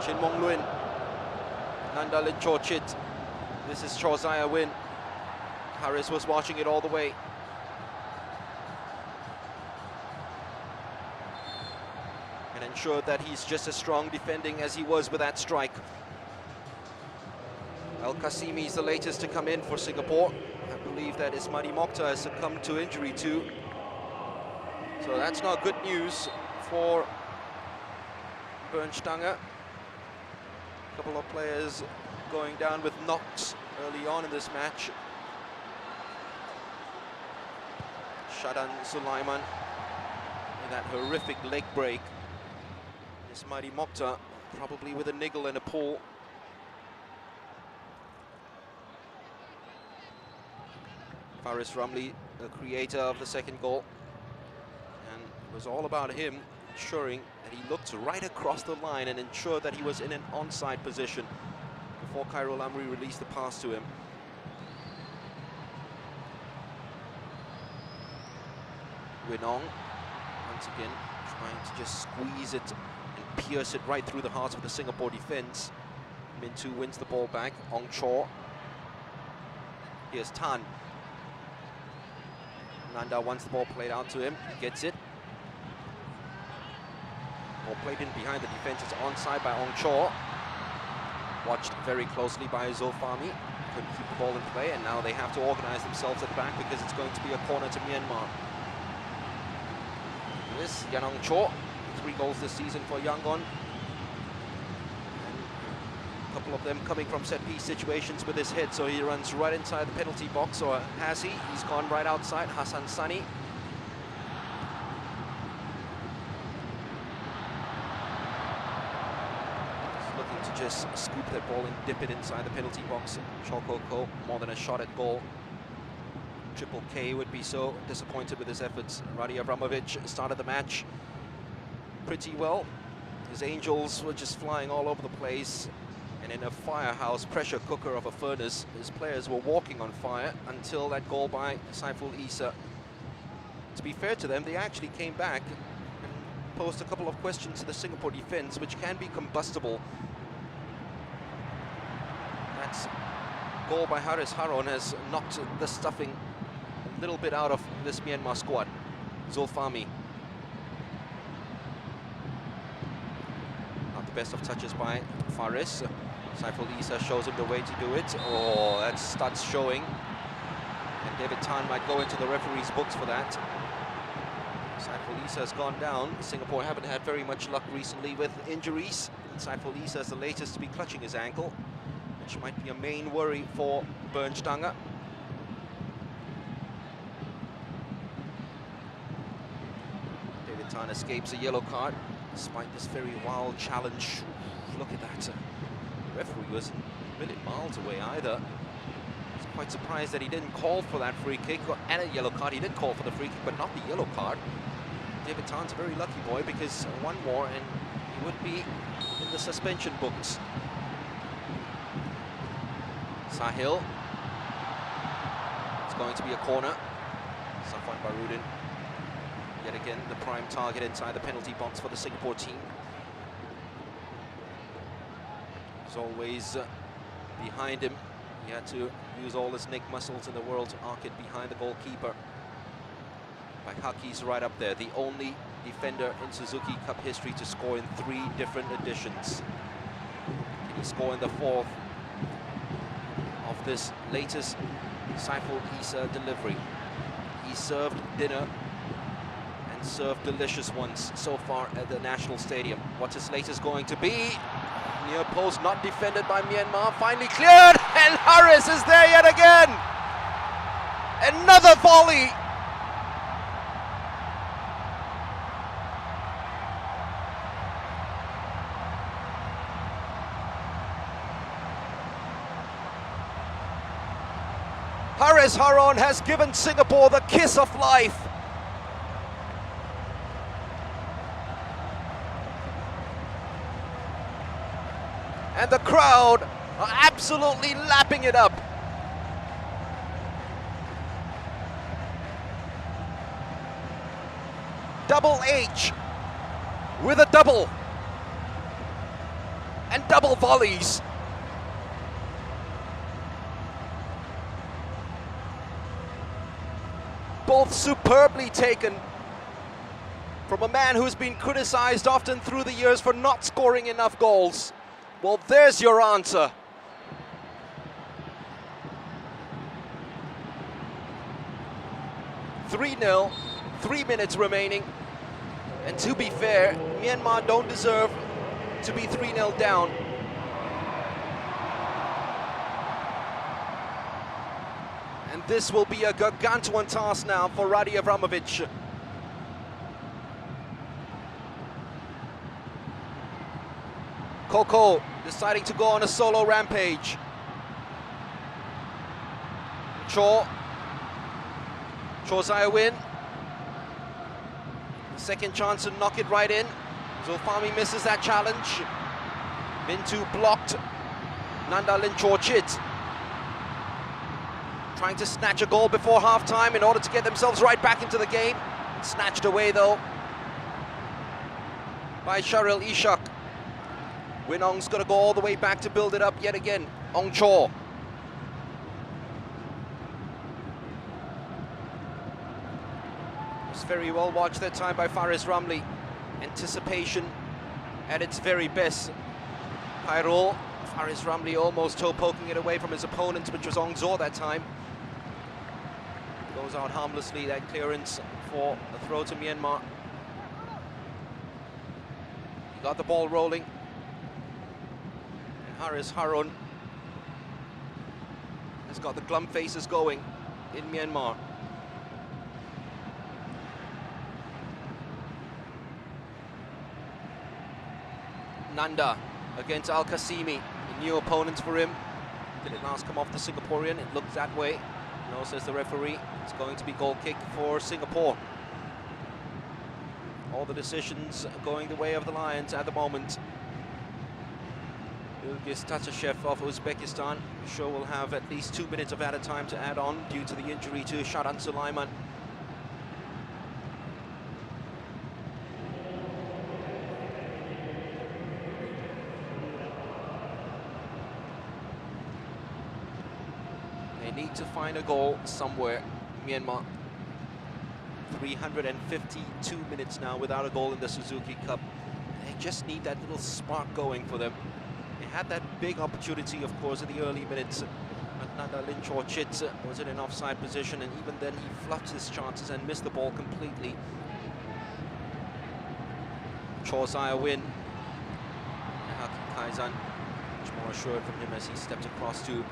Chin Mong Luin. Nanda Linchor-Chit. This is Chaw Zaya Win. Haris was watching it all the way. And ensured that he's just as strong defending as he was with that strike. Al-Qasimi is the latest to come in for Singapore. I believe that Ismadi Mokhtar has succumbed to injury too. So that's not good news for Bernsteiner. couple of players going down with knocks early on in this match. Shadan Sulaiman with that horrific leg break. Ismaili Mokhtar probably with a niggle and a pull. Faris Ramli, the creator of the second goal. And it was all about him ensuring that he looked right across the line and ensured that he was in an onside position before Khairul Amri released the pass to him. Winong, once again, trying to just squeeze it and pierce it right through the heart of the Singapore defense. Mintu wins the ball back. Ong Chaw. Here's Tan. Nanda wants the ball played out to him. Gets it. Ball played in behind the defense. It's onside by Ong Chaw. Watched very closely by Zulfami. Couldn't keep the ball in play, and now they have to organize themselves at the back because it's going to be a corner to Myanmar. This Yanong Cho, 3 goals this season for Yangon. And a couple of them coming from set-piece situations with his head, so he runs right inside the penalty box, or has he? He's gone right outside. Hassan Sani. He's looking to just scoop that ball and dip it inside the penalty box. Chokoko, more than a shot at goal. Triple K would be so disappointed with his efforts. Radi Abramovic started the match pretty well. His Angels were just flying all over the place, and in a firehouse pressure cooker of a furnace, his players were walking on fire until that goal by Saiful Issa. To be fair to them, they actually came back and posed a couple of questions to the Singapore defense, which can be combustible. That goal by Haris Haron has knocked the stuffing a little bit out of this Myanmar squad. Zulfami. Not the best of touches by Faris. Saiful Issa shows him the way to do it. Oh, that starts showing. And David Tan might go into the referee's books for that. Saiful Issa has gone down. Singapore haven't had very much luck recently with injuries. Saiful Issa is the latest to be clutching his ankle, which might be a main worry for Bernstenger. David Tan escapes a yellow card despite this very wild challenge. Look at that. The referee wasn't really miles away either. I was quite surprised that he didn't call for that free kick and a yellow card. He did call for the free kick, but not the yellow card. David Tan's a very lucky boy because one more and he would be in the suspension books. Sahil. It's going to be a corner. Safwan Barudin, yet again the prime target inside the penalty box for the Singapore team. As always, behind him, he had to use all his neck muscles in the world to arc it behind the goalkeeper. By Haki's right up there, the only defender in Suzuki Cup history to score in 3 different editions. Can he score in the 4th of this latest Saiful Issa delivery? He served dinner and served delicious ones so far at the National Stadium. What's his latest going to be? Near post, not defended by Myanmar, finally cleared, and Haris is there yet again! Another volley! Haris Haron has given Singapore the kiss of life. And the crowd are absolutely lapping it up. Double H with a double. And double volleys. Both superbly taken from a man who's been criticized often through the years for not scoring enough goals. Well, there's your answer. (3-0), 3 minutes remaining. And to be fair, Myanmar don't deserve to be 3-0 down. And this will be a gargantuan task now for Radi Abramovic. Coco deciding to go on a solo rampage. Chor's win. Second chance to knock it right in. Zulfami misses that challenge. Mintu blocked. Nanda Linchorchit trying to snatch a goal before half-time in order to get themselves right back into the game. Snatched away though by Sharil Ishak. Winong's got to go all the way back to build it up yet again. Ong Cho. It's very well watched that time by Faris Ramli. Anticipation at its very best. Hyrule. Faris Ramli almost toe poking it away from his opponent, which was Ong Zo that time. Goes out harmlessly, that clearance for the throw to Myanmar. He got the ball rolling. Haris Harun has got the glum faces going in Myanmar. Nanda against Al Qasimi, a new opponent for him. Did it last come off the Singaporean? It looked that way. No, says the referee. It's going to be goal kick for Singapore. All the decisions going the way of the Lions at the moment. Ilgiz Tatashev of Uzbekistan. Sure will have at least 2 minutes of added time to add on due to the injury to Sharan Sulaiman. They need to find a goal somewhere, Myanmar. 352 minutes now without a goal in the Suzuki Cup. They just need that little spark going for them. They had that big opportunity, of course, in the early minutes. Nanda Linchorchit was in an offside position, and even then he fluffed his chances and missed the ball completely. Chor's win. Kaizan, much more assured from him as he stepped across to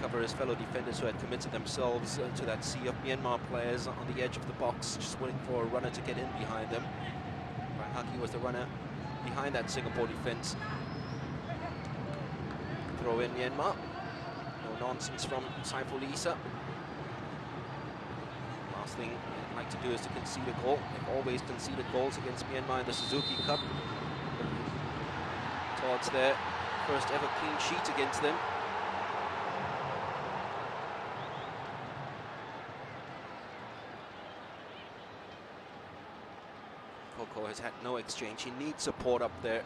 cover his fellow defenders who had committed themselves to that sea of Myanmar players on the edge of the box, just waiting for a runner to get in behind them. Haki was the runner behind that Singapore defense. Throw in Myanmar. No nonsense from Saiful Issa. Last thing I'd like to do is to concede a goal. They've always conceded goals against Myanmar in the Suzuki Cup. Towards their first ever clean sheet against them. Coco has had no exchange. He needs support up there.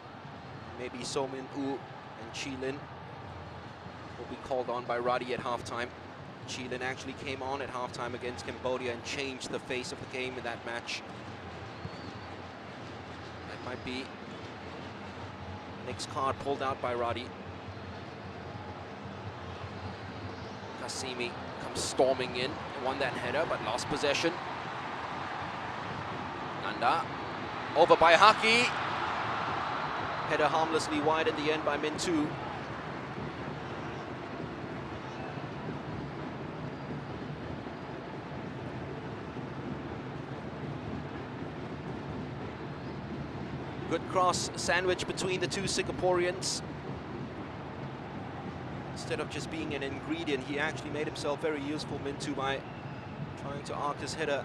Maybe So Min Oo and Chi Lin will be called on by Radi at halftime. Chi Lin actually came on at halftime against Cambodia and changed the face of the game in that match. That might be the next card pulled out by Radi. Qasimi comes storming in, won that header but lost possession. Nanda, over by Haki. Header harmlessly wide in the end by Mintu. Good cross sandwich between the two Singaporeans. Instead of just being an ingredient, he actually made himself very useful, Mintu, by trying to arc his header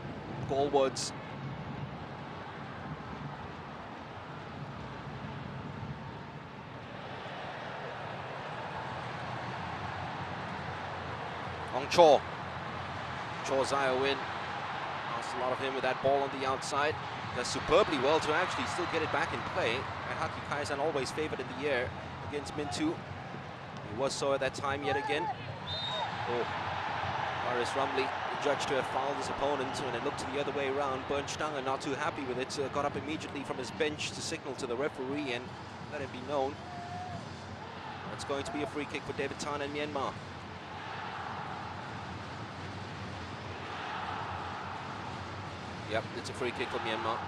goalwards. Ong Cho. Cho's win. Lost a lot of him with that ball on the outside. Does superbly well to actually still get it back in play. And Haki Kaizan always favored in the air against Mintu. He was so at that time yet again. Oh, Faris Ramli, the judge to have fouled his opponent when it looked the other way around. Bernd Stanger not too happy with it. Got up immediately from his bench to signal to the referee and let it be known. It's going to be a free kick for David Tan and Myanmar. Yep, it's a free kick for Myanmar.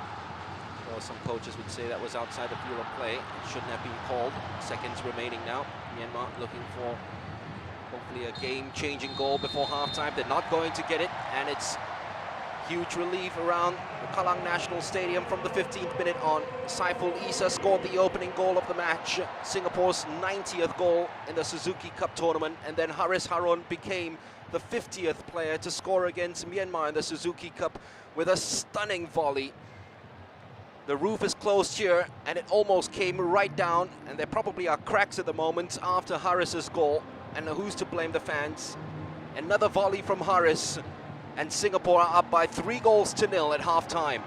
Well, some coaches would say that was outside the field of play. It shouldn't have been called. Seconds remaining now. Myanmar looking for hopefully probably a game-changing goal before halftime. They're not going to get it, and it's huge relief around the Kallang National Stadium from the 15th minute on. Saiful Issa scored the opening goal of the match, Singapore's 90th goal in the Suzuki Cup tournament, and then Haris Harun became the 50th player to score against Myanmar in the Suzuki Cup with a stunning volley. The roof is closed here, and it almost came right down, and there probably are cracks at the moment after Haris's goal. And who's to blame? The fans. Another volley from Haris, and Singapore are up by 3-0 at half-time.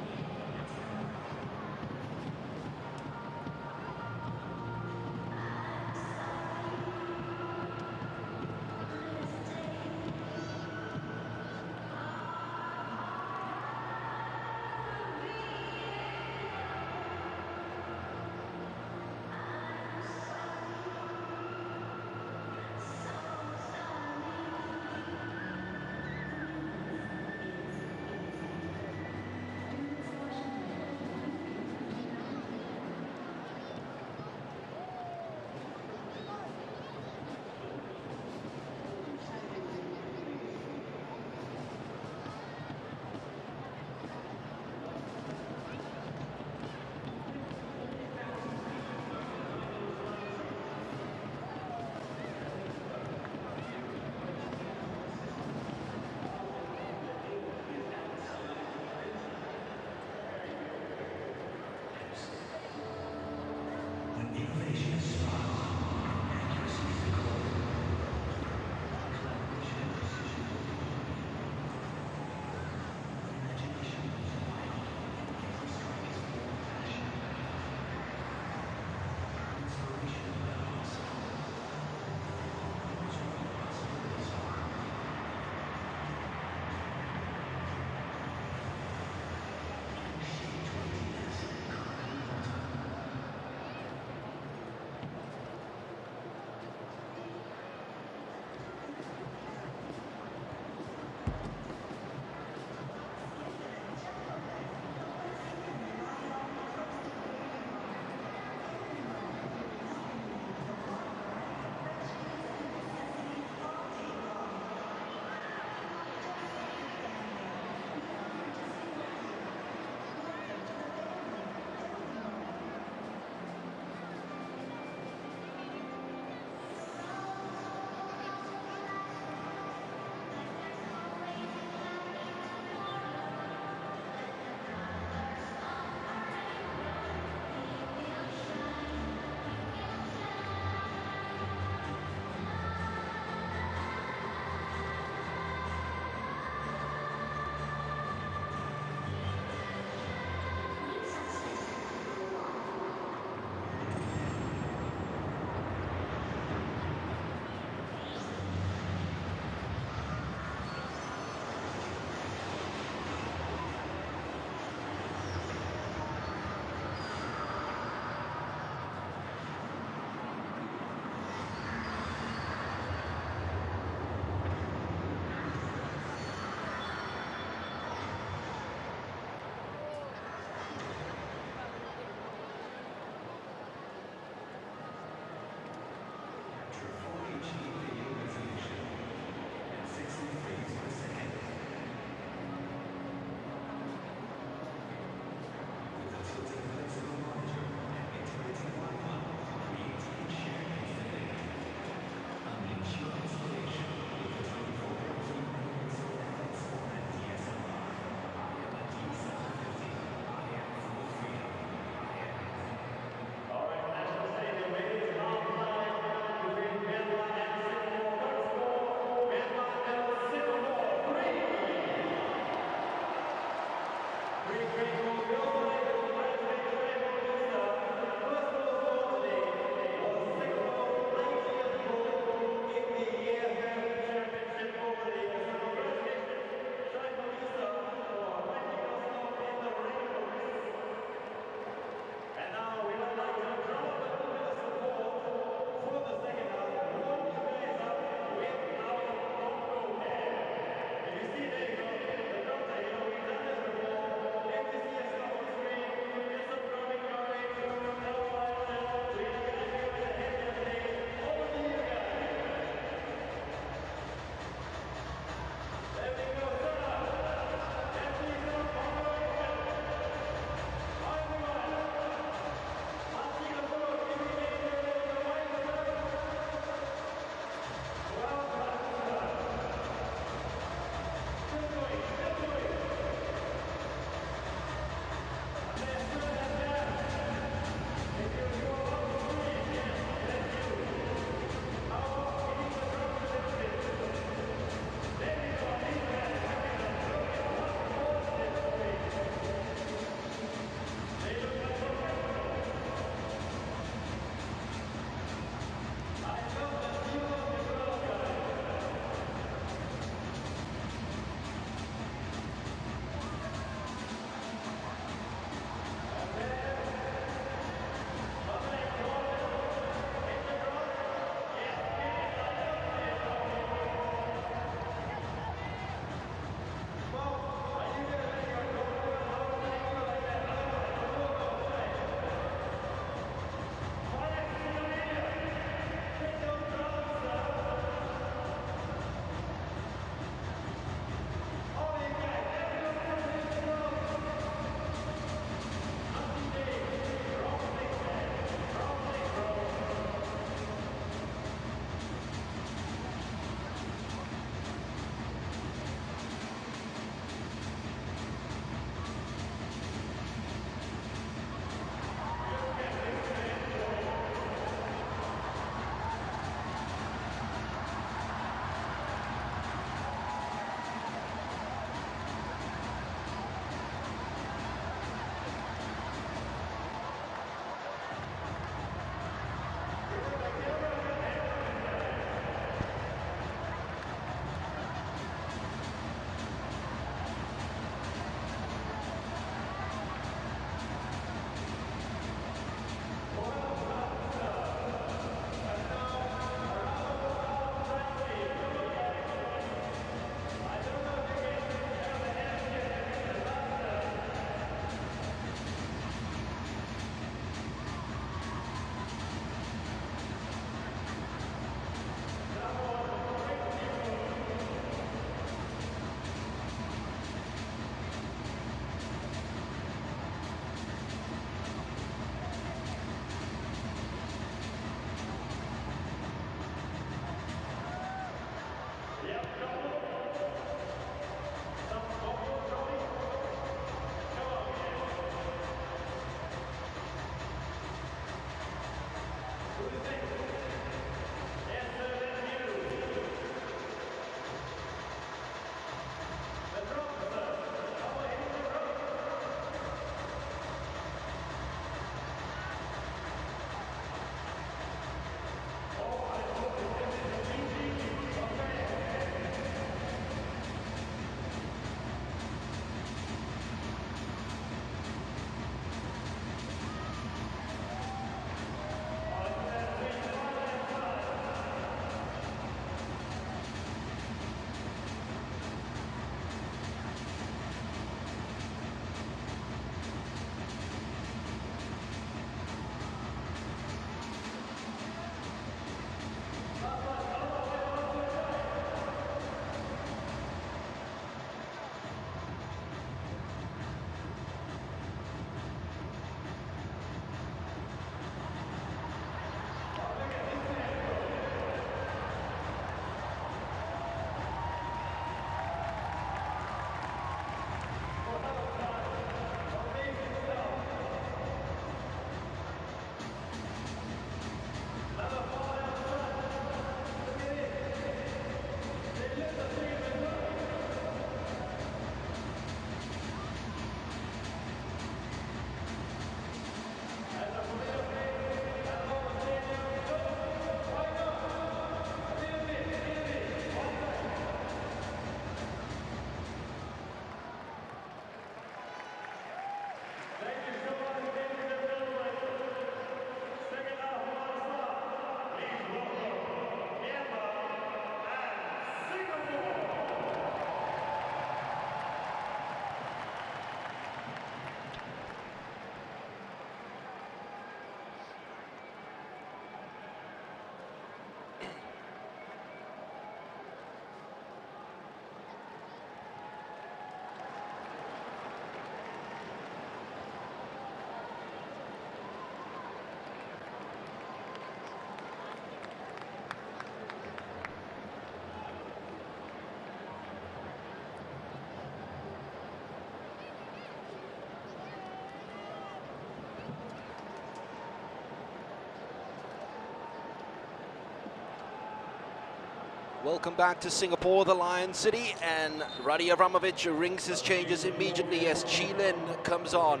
Welcome back to Singapore, the Lion City, and Radi Avramovic rings his changes immediately as Chi Lin comes on.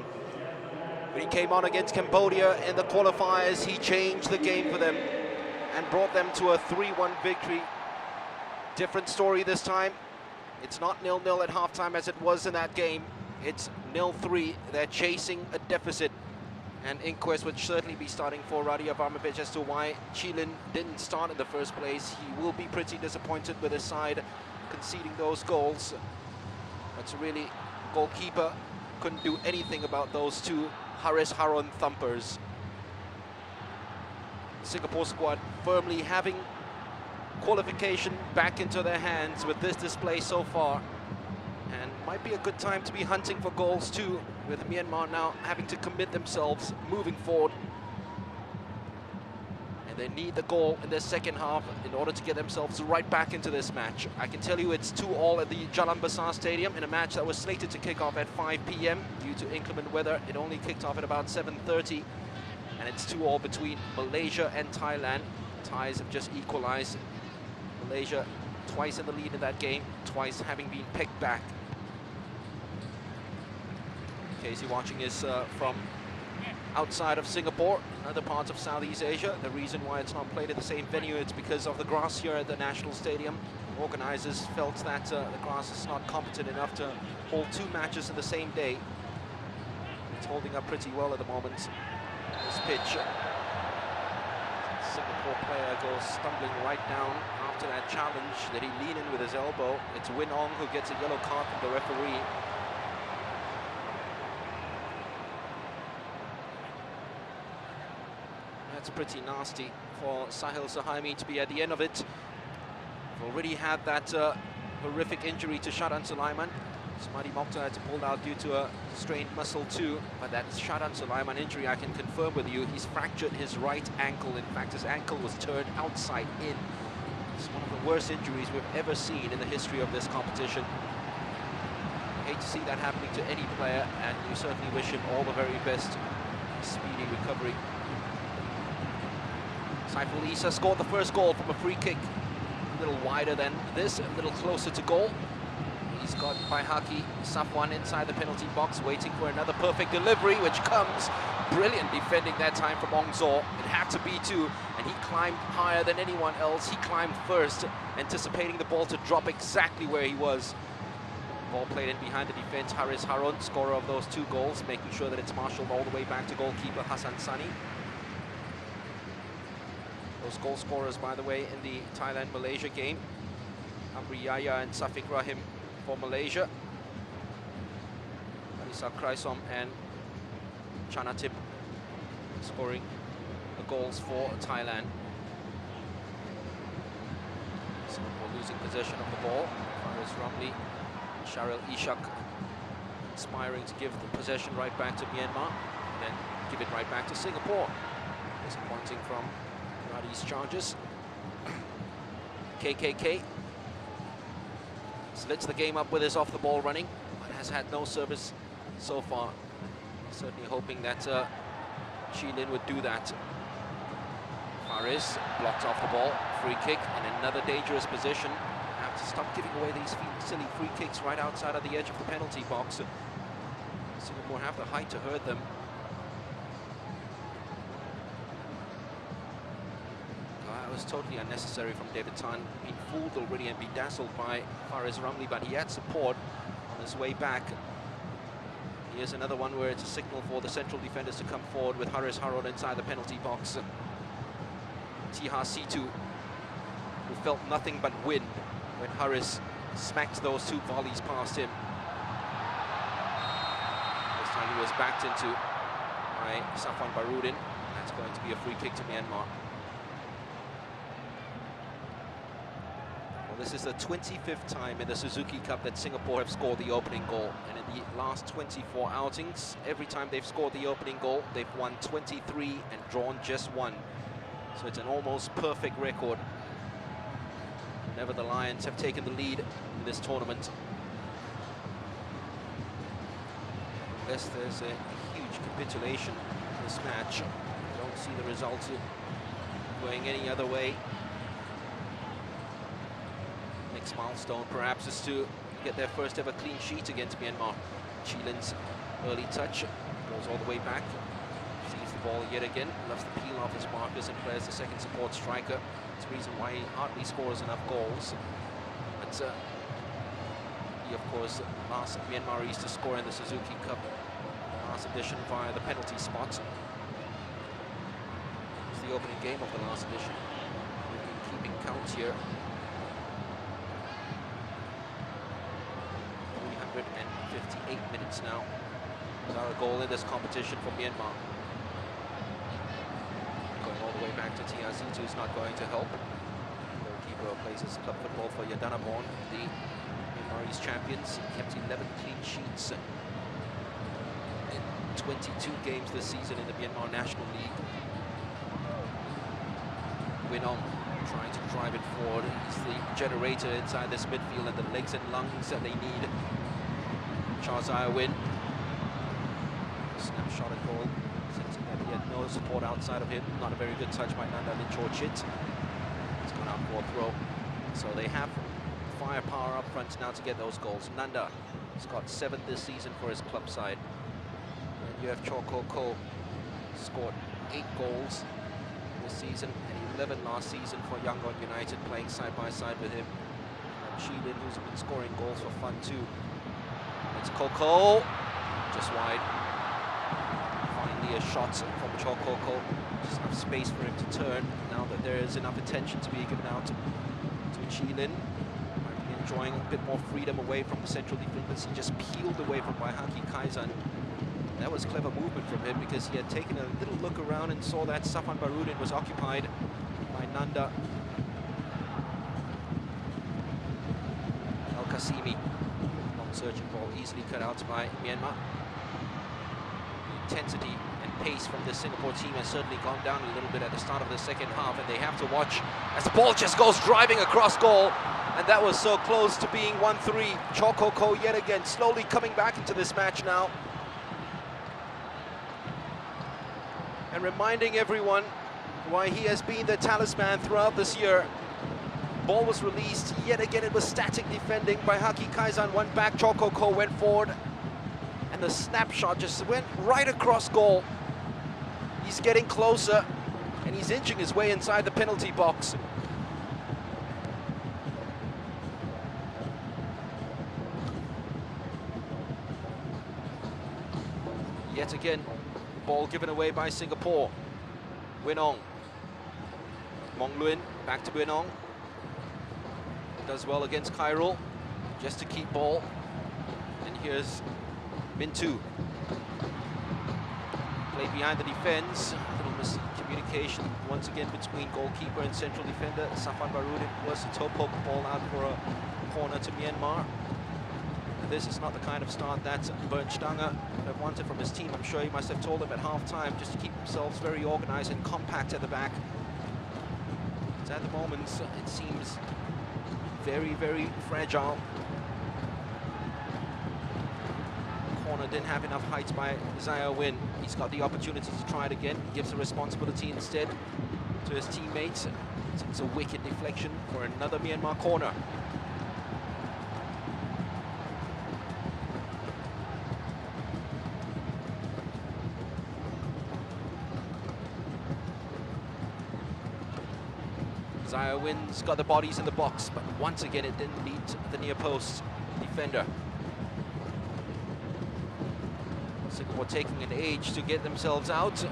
When he came on against Cambodia in the qualifiers, he changed the game for them and brought them to a 3-1 victory. Different story this time. It's not 0-0 at halftime as it was in that game. It's 0-3. They're chasing a deficit. And inquest would certainly be starting for Radi Avramovic as to why Chi Lin didn't start in the first place. He will be pretty disappointed with his side conceding those goals. But really, goalkeeper couldn't do anything about those two Haris Harun thumpers. Singapore squad firmly having qualification back into their hands with this display so far. And might be a good time to be hunting for goals too, with Myanmar now having to commit themselves moving forward. And they need the goal in their second half in order to get themselves right back into this match. I can tell you it's 2-2 at the Jalan Besar Stadium in a match that was slated to kick off at 5 p.m. Due to inclement weather, it only kicked off at about 7:30. And it's 2-2 between Malaysia and Thailand. Thais have just equalized. Malaysia twice in the lead in that game, twice having been pegged back. Casey watching is from outside of Singapore, other parts of Southeast Asia. The reason why it's not played at the same venue is because of the grass here at the National Stadium. Organizers felt that the grass is not competent enough to hold 2 matches in the same day. It's holding up pretty well at the moment. This pitch. Singapore player goes stumbling right down after that challenge. Did he lean in with his elbow? It's Win Ong who gets a yellow card from the referee. That's pretty nasty for Sahil Suhaimi to be at the end of it. We've already had that horrific injury to Shadan Sulaiman. Smadi Mokhtar had to pull out due to a strained muscle too, but that Shadan Sulaiman injury, I can confirm with you, he's fractured his right ankle. In fact, his ankle was turned outside in. It's one of the worst injuries we've ever seen in the history of this competition. I hate to see that happening to any player, and you certainly wish him all the very best. Speedy recovery. Saiful Issa scored the first goal from a free kick. A little wider than this, a little closer to goal. He's got Baihaki Safwan inside the penalty box, waiting for another perfect delivery, which comes. Brilliant defending that time from Ong Zaw. It had to be too, and he climbed higher than anyone else. He climbed first, anticipating the ball to drop exactly where he was. Ball played in behind the defense. Haris Harun, scorer of those 2 goals, making sure that it's marshaled all the way back to goalkeeper Hassan Sani. Those goal scorers, by the way, in the Thailand-Malaysia game. Amri Yaya and Safiq Rahim for Malaysia. Anissa Kraisom and Chanatip scoring the goals for Thailand. Singapore losing possession of the ball. Faris Ramli, Sharil Ishak inspiring to give the possession right back to Myanmar, and then give it right back to Singapore. Disappointing from Radi's charges. KKK splits the game up with his off-the-ball running, but has had no service so far. Certainly hoping that Chi Lin would do that. Faris blocked off the ball, free kick, and another dangerous position. Have to stop giving away these silly free kicks right outside of the edge of the penalty box. Singapore have the height to hurt them. It was totally unnecessary from David Tan. Been fooled already and bedazzled by Faris Ramli, but he had support on his way back. Here's another one where it's a signal for the central defenders to come forward with Haris Harun inside the penalty box. Tiha Situ, who felt nothing but wind when Haris smacked those 2 volleys past him. This time he was backed into by Safwan Barudin. That's going to be a free kick to Myanmar. This is the 25th time in the Suzuki Cup that Singapore have scored the opening goal. And in the last 24 outings, every time they've scored the opening goal, they've won 23 and drawn just 1. So it's an almost perfect record. Whenever the Lions have taken the lead in this tournament. Unless there's a huge capitulation in this match, I don't see the results going any other way. Next milestone perhaps is to get their first ever clean sheet against Myanmar. Chilin's early touch goes all the way back, sees the ball yet again, loves the peel off his markers and plays the second support striker. It's the reason why he hardly scores enough goals. But he, of course, last Myanmar to score in the Suzuki Cup last edition via the penalty spot. It's the opening game of the last edition. We've been keeping count here. 358 minutes now without a goal in this competition for Myanmar. Going all the way back to Tiazitu is not going to help. Goalkeeper plays his club football for Bóng, the Myanmarese champions. He kept 11 clean sheets in 22 games this season in the Myanmar National League. Winong trying to drive it forward. He's the generator inside this midfield and the legs and lungs that they need. Charzaya win. Snapshot at goal, sensing that he had no support outside of him. Not a very good touch by Nanda Linchorchit. It's gone out for a throw. So they have firepower up front now to get those goals. Nanda has got 7 this season for his club side. And you have Choko Ko, scored 8 goals this season and 11 last season for Yangon United, playing side by side with him. And Chilin, who's been scoring goals for fun too. It's Koko, just wide. Finally a shot from Chokoko. Just enough space for him to turn now that there is enough attention to be given out to Chilin. Enjoying a bit more freedom away from the central defenders. He just peeled away from Waihaki Kaizan. That was clever movement from him because he had taken a little look around and saw that Safan Barudin was occupied by Nanda El Kasimi. Long-searching ball easily cut out by Myanmar. The intensity and pace from the Singapore team has certainly gone down a little bit at the start of the second half, and they have to watch as the ball just goes driving across goal. And that was so close to being 1-3. Chokoko yet again slowly coming back into this match now. And reminding everyone why he has been the talisman throughout this year. Ball was released, yet again it was static defending by Haki Kaizan, went back, Chokoko went forward. And the snapshot just went right across goal. He's getting closer, and he's inching his way inside the penalty box. Yet again, ball given away by Singapore. Winong. Mong Luin, back to Winong. Does well against Khairul, just to keep ball. And here's Mintu. Played behind the defense. Little miscommunication once again between goalkeeper and central defender. Safan Barudin was to toe poke the ball out for a corner to Myanmar. This is not the kind of start that Bernd Stanger would have wanted from his team. I'm sure he must have told them at half-time just to keep themselves very organized and compact at the back. But at the moment, it seems very, very fragile. Corner didn't have enough height by Zaya Win. He's got the opportunity to try it again. Gives the responsibility instead to his teammates. It's a wicked deflection for another Myanmar corner. Zaya Win's got the bodies in the box, but once again it didn't beat the near post defender. Singapore taking an age to get themselves out in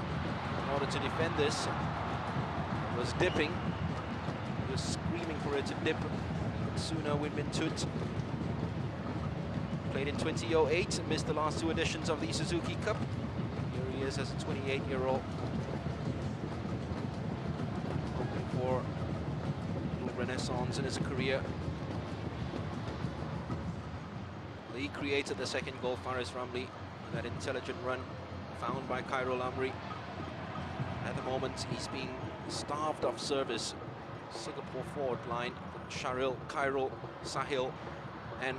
order to defend this. It was dipping. He was screaming for it to dip sooner with Mintut. Played in 2008, missed the last 2 editions of the Suzuki Cup. Here he is as a 28-year-old. Hoping for renaissance in his career. He created the second goal, Faris Ramli, that intelligent run found by Khairul Amri. At the moment, he's being starved of service. Singapore forward line, Sharil, Khairul, Sahil, and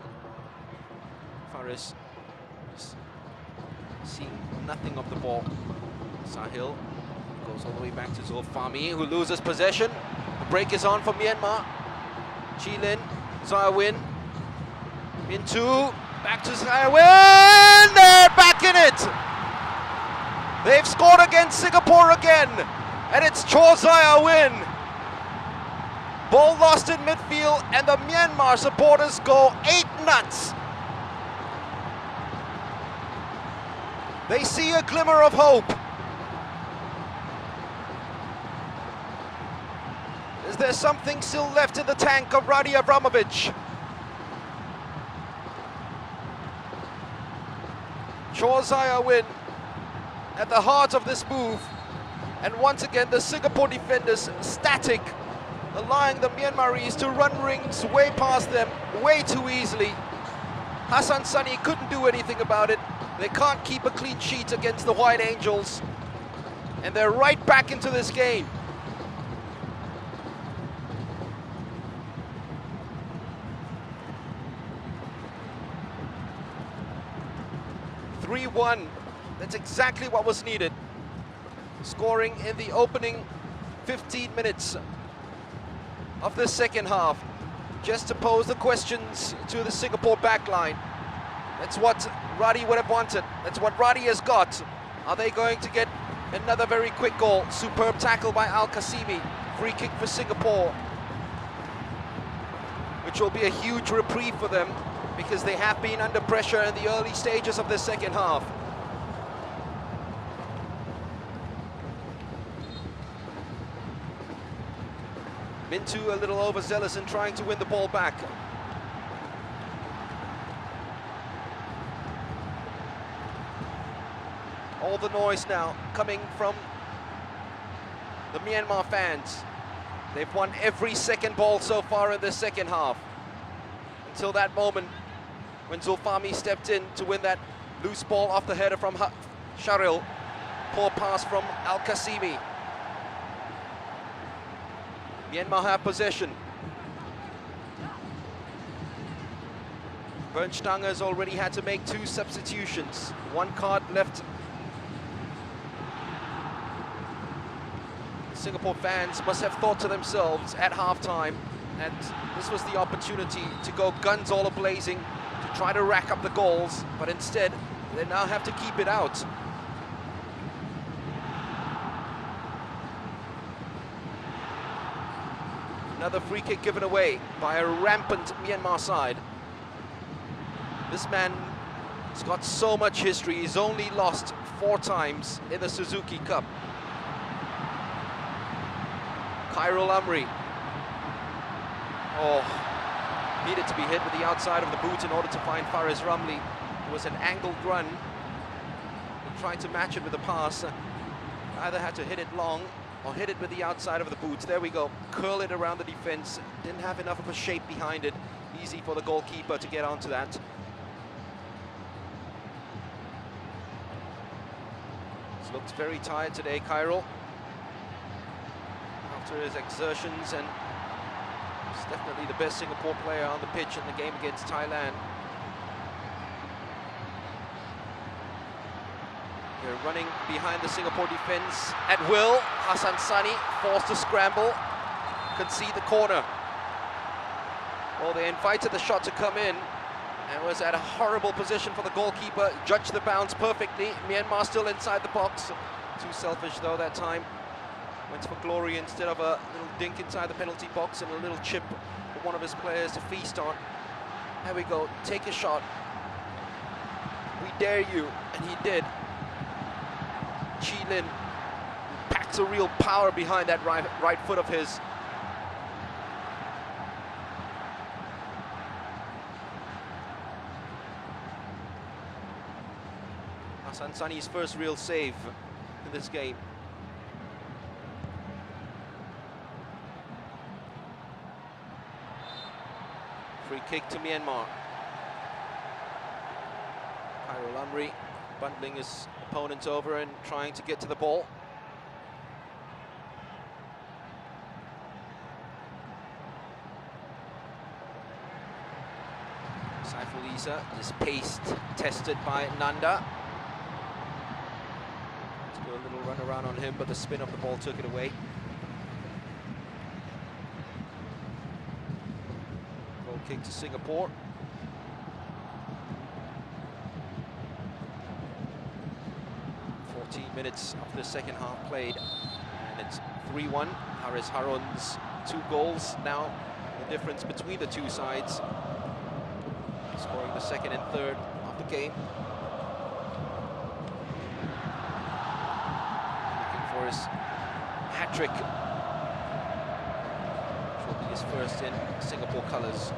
Faris seeing nothing of the ball. Sahil goes all the way back to Zulfami, who loses possession. The break is on for Myanmar. Chilin, Zawin, into, back to Zawin, they're back in it! They've scored against Singapore again, and it's Chor Zawin. Ball lost in midfield, and the Myanmar supporters go 8 nuts. They see a glimmer of hope. Is there something still left in the tank of Radi Abramovich? Chor Zawin at the heart of this move. And once again, the Singapore defenders static, allowing the Myanmaris to run rings way past them way too easily. Hassan Sani couldn't do anything about it. They can't keep a clean sheet against the White Angels. And they're right back into this game. That's exactly what was needed. Scoring in the opening 15 minutes of the second half, just to pose the questions to the Singapore backline. That's what Radi would have wanted. That's what Radi has got. Are they going to get another very quick goal? Superb tackle by Al-Qasimi. Free kick for Singapore, which will be a huge reprieve for them because they have been under pressure in the early stages of the second half. Mintu a little overzealous in trying to win the ball back. All the noise now coming from the Myanmar fans. They've won every second ball so far in the second half. Until that moment when Zulfami stepped in to win that loose ball off the header from Sharil. Poor pass from Al-Qasimi. Myanmar have possession. Bernstein has already had to make 2 substitutions. 1 card left. Singapore fans must have thought to themselves at halftime, and this was the opportunity to go guns all a-blazing, to try to rack up the goals, but instead they now have to keep it out. Another free kick given away by a rampant Myanmar side. This man has got so much history. He's only lost 4 times in the Suzuki Cup. Khairul Amri. Oh, needed to be hit with the outside of the boot in order to find Faris Ramli. It was an angled run. He tried to match it with a pass. Either had to hit it long or hit it with the outside of the boot. There we go. Curl it around the defense. Didn't have enough of a shape behind it. Easy for the goalkeeper to get onto that. He's looked very tired today, Khairul, after his exertions, and he's definitely the best Singapore player on the pitch in the game against Thailand. They're running behind the Singapore defense at will. Hassan Sani forced to scramble, concede the corner. Well, they invited the shot to come in, and was at a horrible position for the goalkeeper. Judged the bounce perfectly. Myanmar still inside the box. Too selfish though that time. Went for glory instead of a little dink inside the penalty box and a little chip for one of his players to feast on. There we go. Take a shot. We dare you, and he did. Chilin packs a real power behind that right foot of his. Hassan Sani's first real save in this game. Free kick to Myanmar. Khairul Amri bundling his opponent over and trying to get to the ball. Saiful Issa is paced, tested by Nanda. Let's go a little run around on him, but the spin of the ball took it away. Kick to Singapore. Minutes of the second half played, and it's 3-1. Haris Harun's 2 goals now the difference between the two sides, scoring the second and third of the game. Looking for his hat-trick, which will be his first in Singapore colours.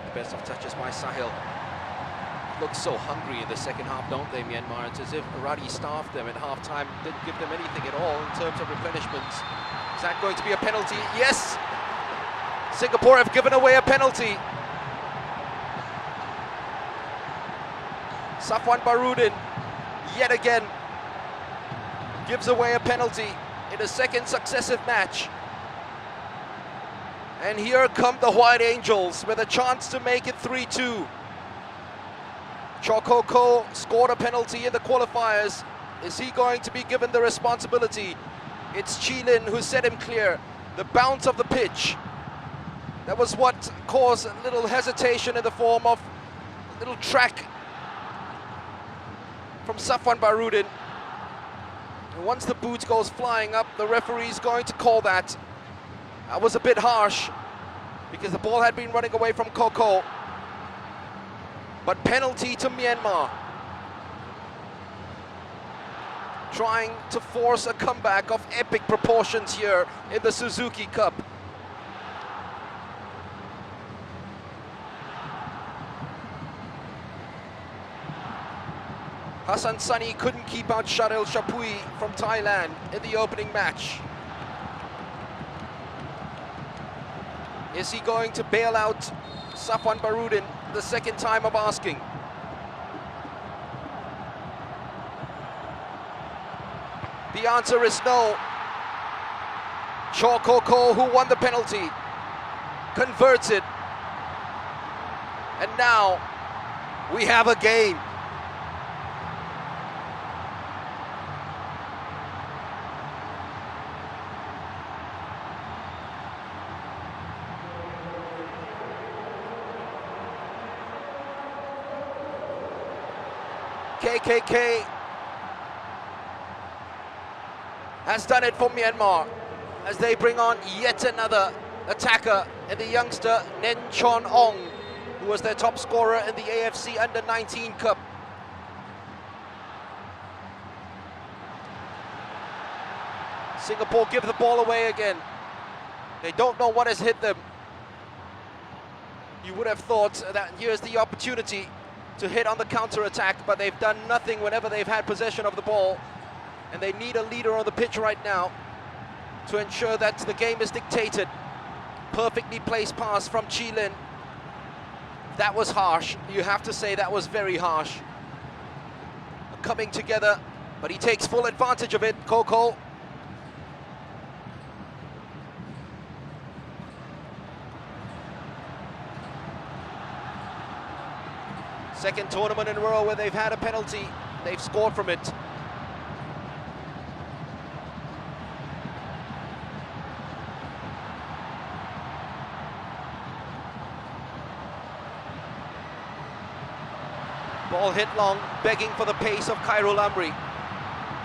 The best of touches by Sahil. Look so hungry in the second half, don't they, Myanmar? It's as if Ruddy staffed them at half-time, didn't give them anything at all in terms of replenishments. Is that going to be a penalty? Yes! Singapore have given away a penalty. Safwan Barudin, yet again, gives away a penalty in a second successive match. And here come the White Angels with a chance to make it 3-2. Chokoko scored a penalty in the qualifiers. Is he going to be given the responsibility? It's Chilin who set him clear. The bounce of the pitch. That was what caused a little hesitation in the form of a little track from Safwan Barudin. And once the boot goes flying up, the referee's going to call that. That was a bit harsh because the ball had been running away from Koko. But penalty to Myanmar. Trying to force a comeback of epic proportions here in the Suzuki Cup. Hassan Sani couldn't keep out Sharil Shapui from Thailand in the opening match. Is he going to bail out Safwan Barudin the second time of asking? The answer is no. Chokoko, who won the penalty, converts it. And now we have a game. KKK has done it for Myanmar as they bring on yet another attacker in the youngster Nen Chon Ong, who was their top scorer in the AFC Under-19 Cup. Singapore give the ball away again. They don't know what has hit them. You would have thought that here's the opportunity to hit on the counter-attack, but they've done nothing whenever they've had possession of the ball. And they need a leader on the pitch right now to ensure that the game is dictated. Perfectly placed pass from Chilin. That was harsh. You have to say that was very harsh. Coming together, but he takes full advantage of it, Koko. Second tournament in a row where they've had a penalty. They've scored from it. Ball hit long, begging for the pace of Khairul Amri,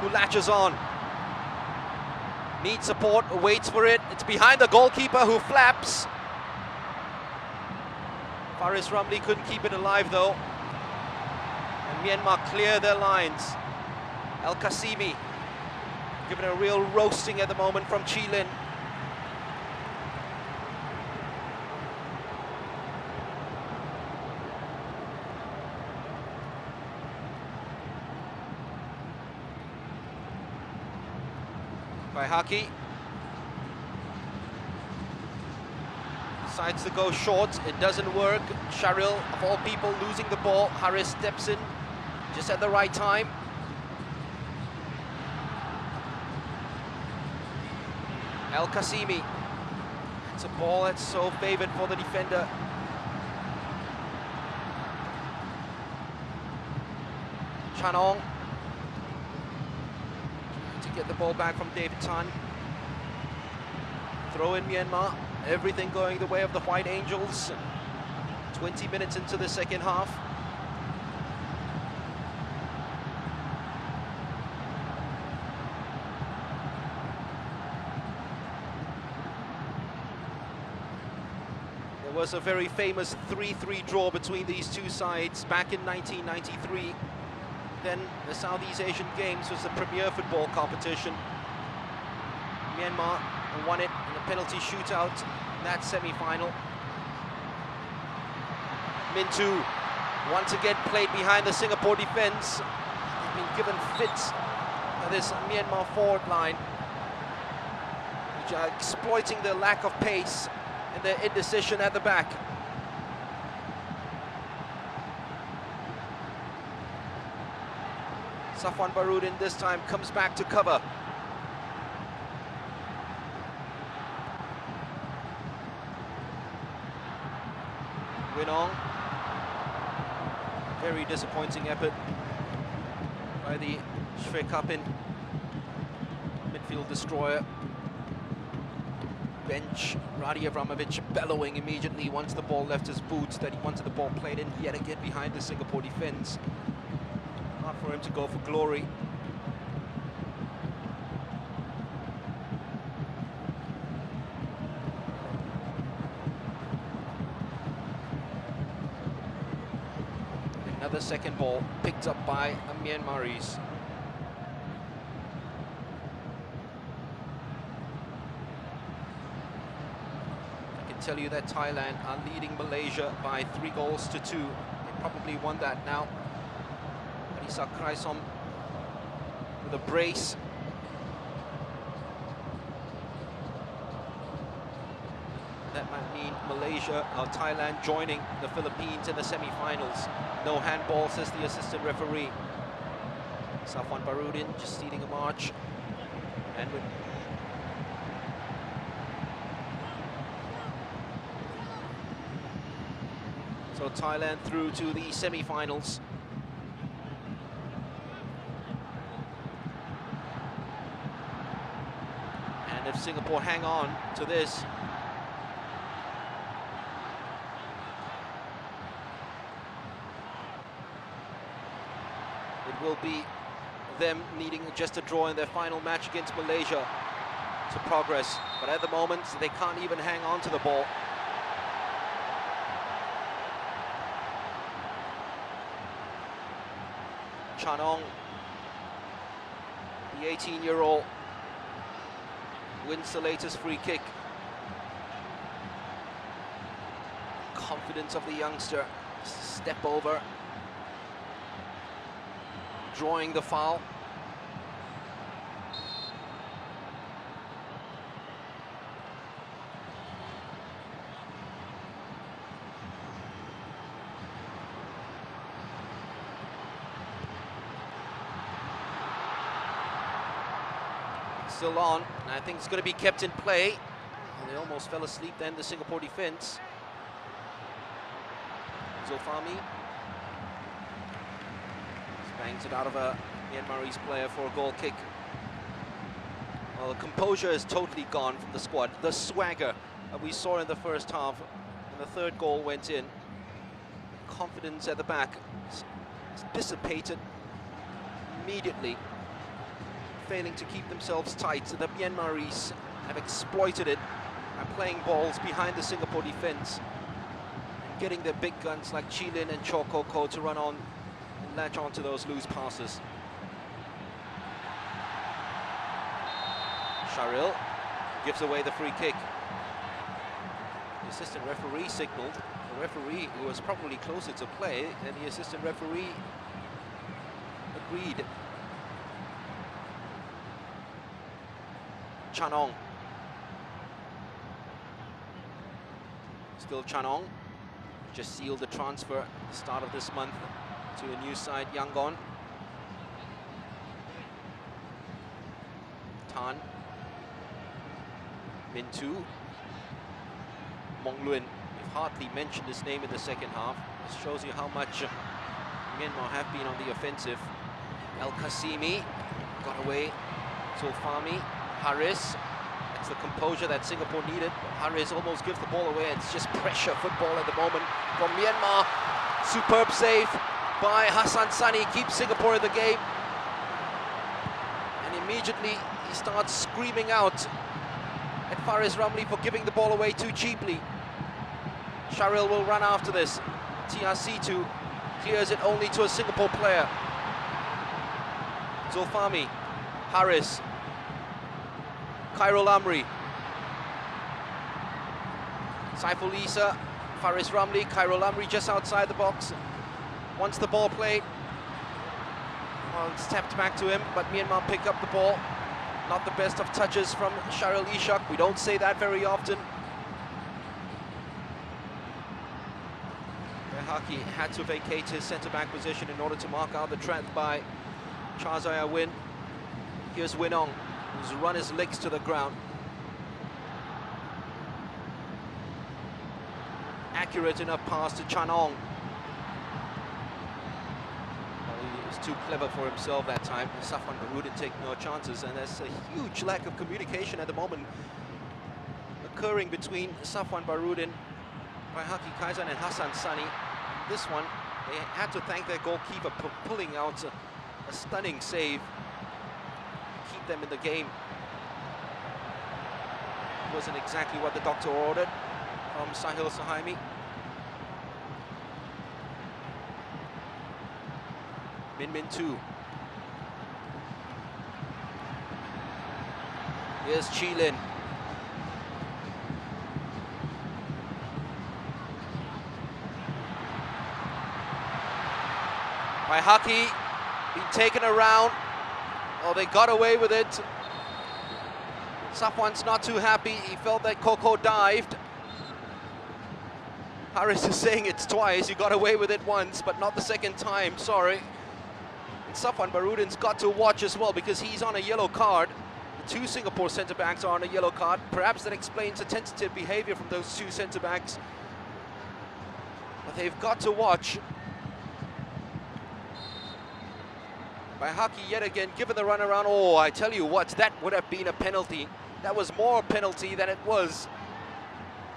who latches on. Needs support, waits for it. It's behind the goalkeeper who flaps. Faris Ramli couldn't keep it alive though. And Myanmar clear their lines. El Kasimi given a real roasting at the moment from Chilin. By Haki. Decides to go short, it doesn't work. Sharil, of all people, losing the ball. Haris steps in just at the right time. El Kasimi. It's a ball that's so favored for the defender. Chanong. To get the ball back from David Tan. Throw in Myanmar. everything going the way of the White Angels. 20 minutes into the second half. There was a very famous 3-3 draw between these two sides back in 1993. Then the Southeast Asian Games was the premier football competition. Myanmar won it in a penalty shootout in that semi-final. Min 2 once again played behind the Singapore defence. They've been given fits by this Myanmar forward line, which are exploiting their lack of pace and their indecision at the back. Safwan Barudin this time comes back to cover. Winong. Very disappointing effort by the Sri Kapin midfield destroyer. Bench, Radi Avramovic bellowing immediately once the ball left his boots that he wanted the ball played in yet again behind the Singapore defence. Hard for him to go for glory. Another second ball picked up by Myanmaris. I can tell you that Thailand are leading Malaysia by 3-2. They probably won that now. Isak Kraisom with a brace. That might mean Malaysia or Thailand joining the Philippines in the semi-finals. No handball, says the assistant referee. Safwan Barudin just leading a march. And with so Thailand through to the semi-finals. And if Singapore hang on to this, it will be them needing just a draw in their final match against Malaysia to progress. But at the moment, they can't even hang on to the ball. Chanong, the 18-year-old, wins the latest free kick. Confidence of the youngster, step over, drawing the foul. Still on, and I think it's going to be kept in play. And they almost fell asleep then, the Singapore defense. Zulfami bangs it out of a Myanmarese player for a goal kick. Well, the composure is totally gone from the squad. The swagger that we saw in the first half, and the third goal went in. Confidence at the back is dissipated immediately, failing to keep themselves tight. So the Myanmaris have exploited it by playing balls behind the Singapore defense, and getting their big guns like Chilin and Cho Koko to run on and latch onto those loose passes. Sharil gives away the free kick. The assistant referee signaled. The referee, who was probably closer to play, and the assistant referee agreed. Chanong. Still Chanong. Just sealed the transfer at the start of this month to a new side, Yangon. Tan. Min 2. Mong Luin. We've hardly mentioned his name in the second half. This shows you how much Myanmar have been on the offensive. El Kasimi got away. Zulfami. Haris It's the composure that Singapore needed. Harris almost gives the ball away. It's just pressure football at the moment from Myanmar. Superb save by Hassan Sani, keeps Singapore in the game. And immediately he starts screaming out at Faris Ramli for giving the ball away too cheaply. Sharil will run after this. TRC2 clears it only to a Singapore player. Zulfami, Harris, Khairul Amri, Saiful Issa, Faris Ramli, Khairul Amri just outside the box. Wants the ball played. Well, it's tapped back to him, but Myanmar pick up the ball. Not the best of touches from Sharil Ishak. We don't say that very often. Haki had to vacate his centre-back position in order to mark out the threat by Chazaya Win. Here's Winong, who's run his legs to the ground. Accurate enough pass to Chanong. Well, he was too clever for himself that time. Safwan Barudin taking no chances, and there's a huge lack of communication at the moment occurring between Safwan Barudin, Haki Kaizan and Hassan Sani. This one, they had to thank their goalkeeper for pulling out a stunning save to keep them in the game. It wasn't exactly what the doctor ordered from Sahil Sahaimi. Min Min 2. Here's Chilin. By Haki, being taken around. Oh, they got away with it. Safwan's not too happy. He felt that Koko dived. Harris is saying it's twice. You got away with it once, but not the second time. Sorry. And Safwan Barudin's got to watch as well because he's on a yellow card. The two Singapore centre-backs are on a yellow card. Perhaps that explains the tentative behaviour from those two centre-backs. But they've got to watch. By Haki yet again, given the run around. Oh, I tell you what, that would have been a penalty. That was more a penalty than it was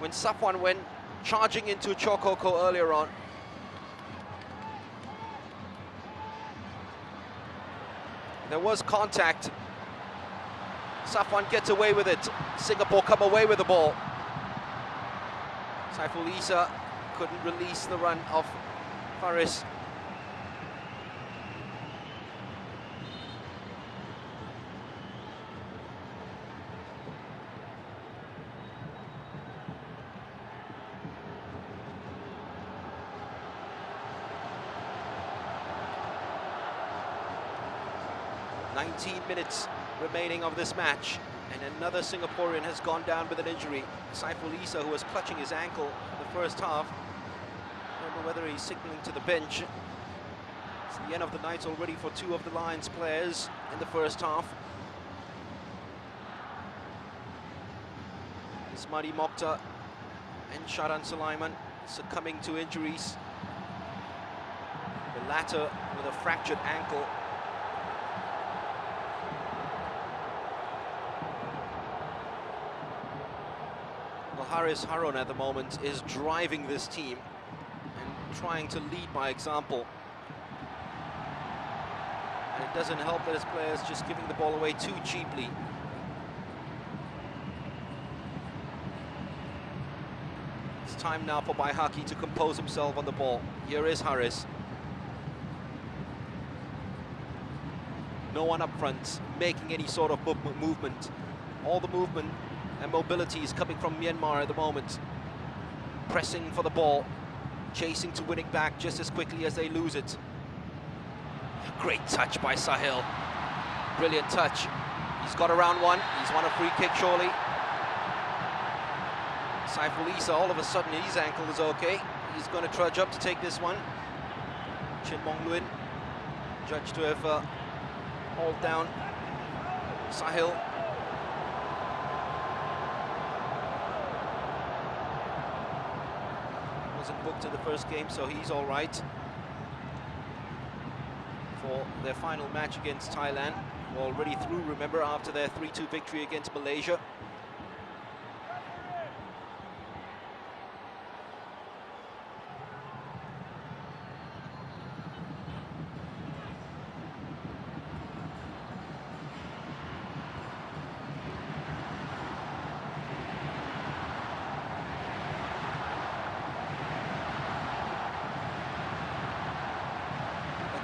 when Safwan went charging into Chokoko earlier on. There was contact. Safwan gets away with it. Singapore come away with the ball. Saiful Issa couldn't release the run of Faris. Minutes remaining of this match, and another Singaporean has gone down with an injury. Saiful Issa, who was clutching his ankle in the first half. I don't know whether he's signaling to the bench. It's the end of the night already for two of the Lions players in the first half. Ismadi Mokhtar and Sharan Sulaiman succumbing to injuries. The latter with a fractured ankle. Haris Harun at the moment is driving this team and trying to lead by example. And it doesn't help that his players just giving the ball away too cheaply. It's time now for Baihaki to compose himself on the ball. Here is Haris. No one up front making any sort of movement. All the movement and mobility is coming from Myanmar at the moment. Pressing for the ball, chasing to win it back just as quickly as they lose it. A great touch by Sahil. Brilliant touch. He's got around one. He's won a free kick surely. Saiful Issa, all of a sudden his ankle is okay. He's going to trudge up to take this one. Chin Mong Luin, judged to have hauled down Sahil. Booked in the first game, so he's all right for their final match against Thailand. Already through, remember, after their 3-2 victory against Malaysia.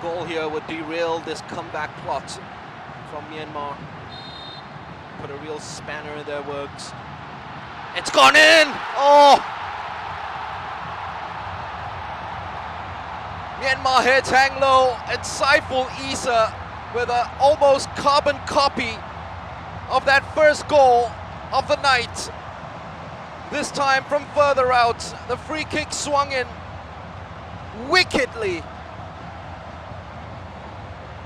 goal here would derail this comeback plot from Myanmar. Put a real spanner in their works. It's gone in! Oh! Myanmar heads hang low, and Saiful Issa with an almost carbon copy of that first goal of the night. This time from further out, the free kick swung in wickedly.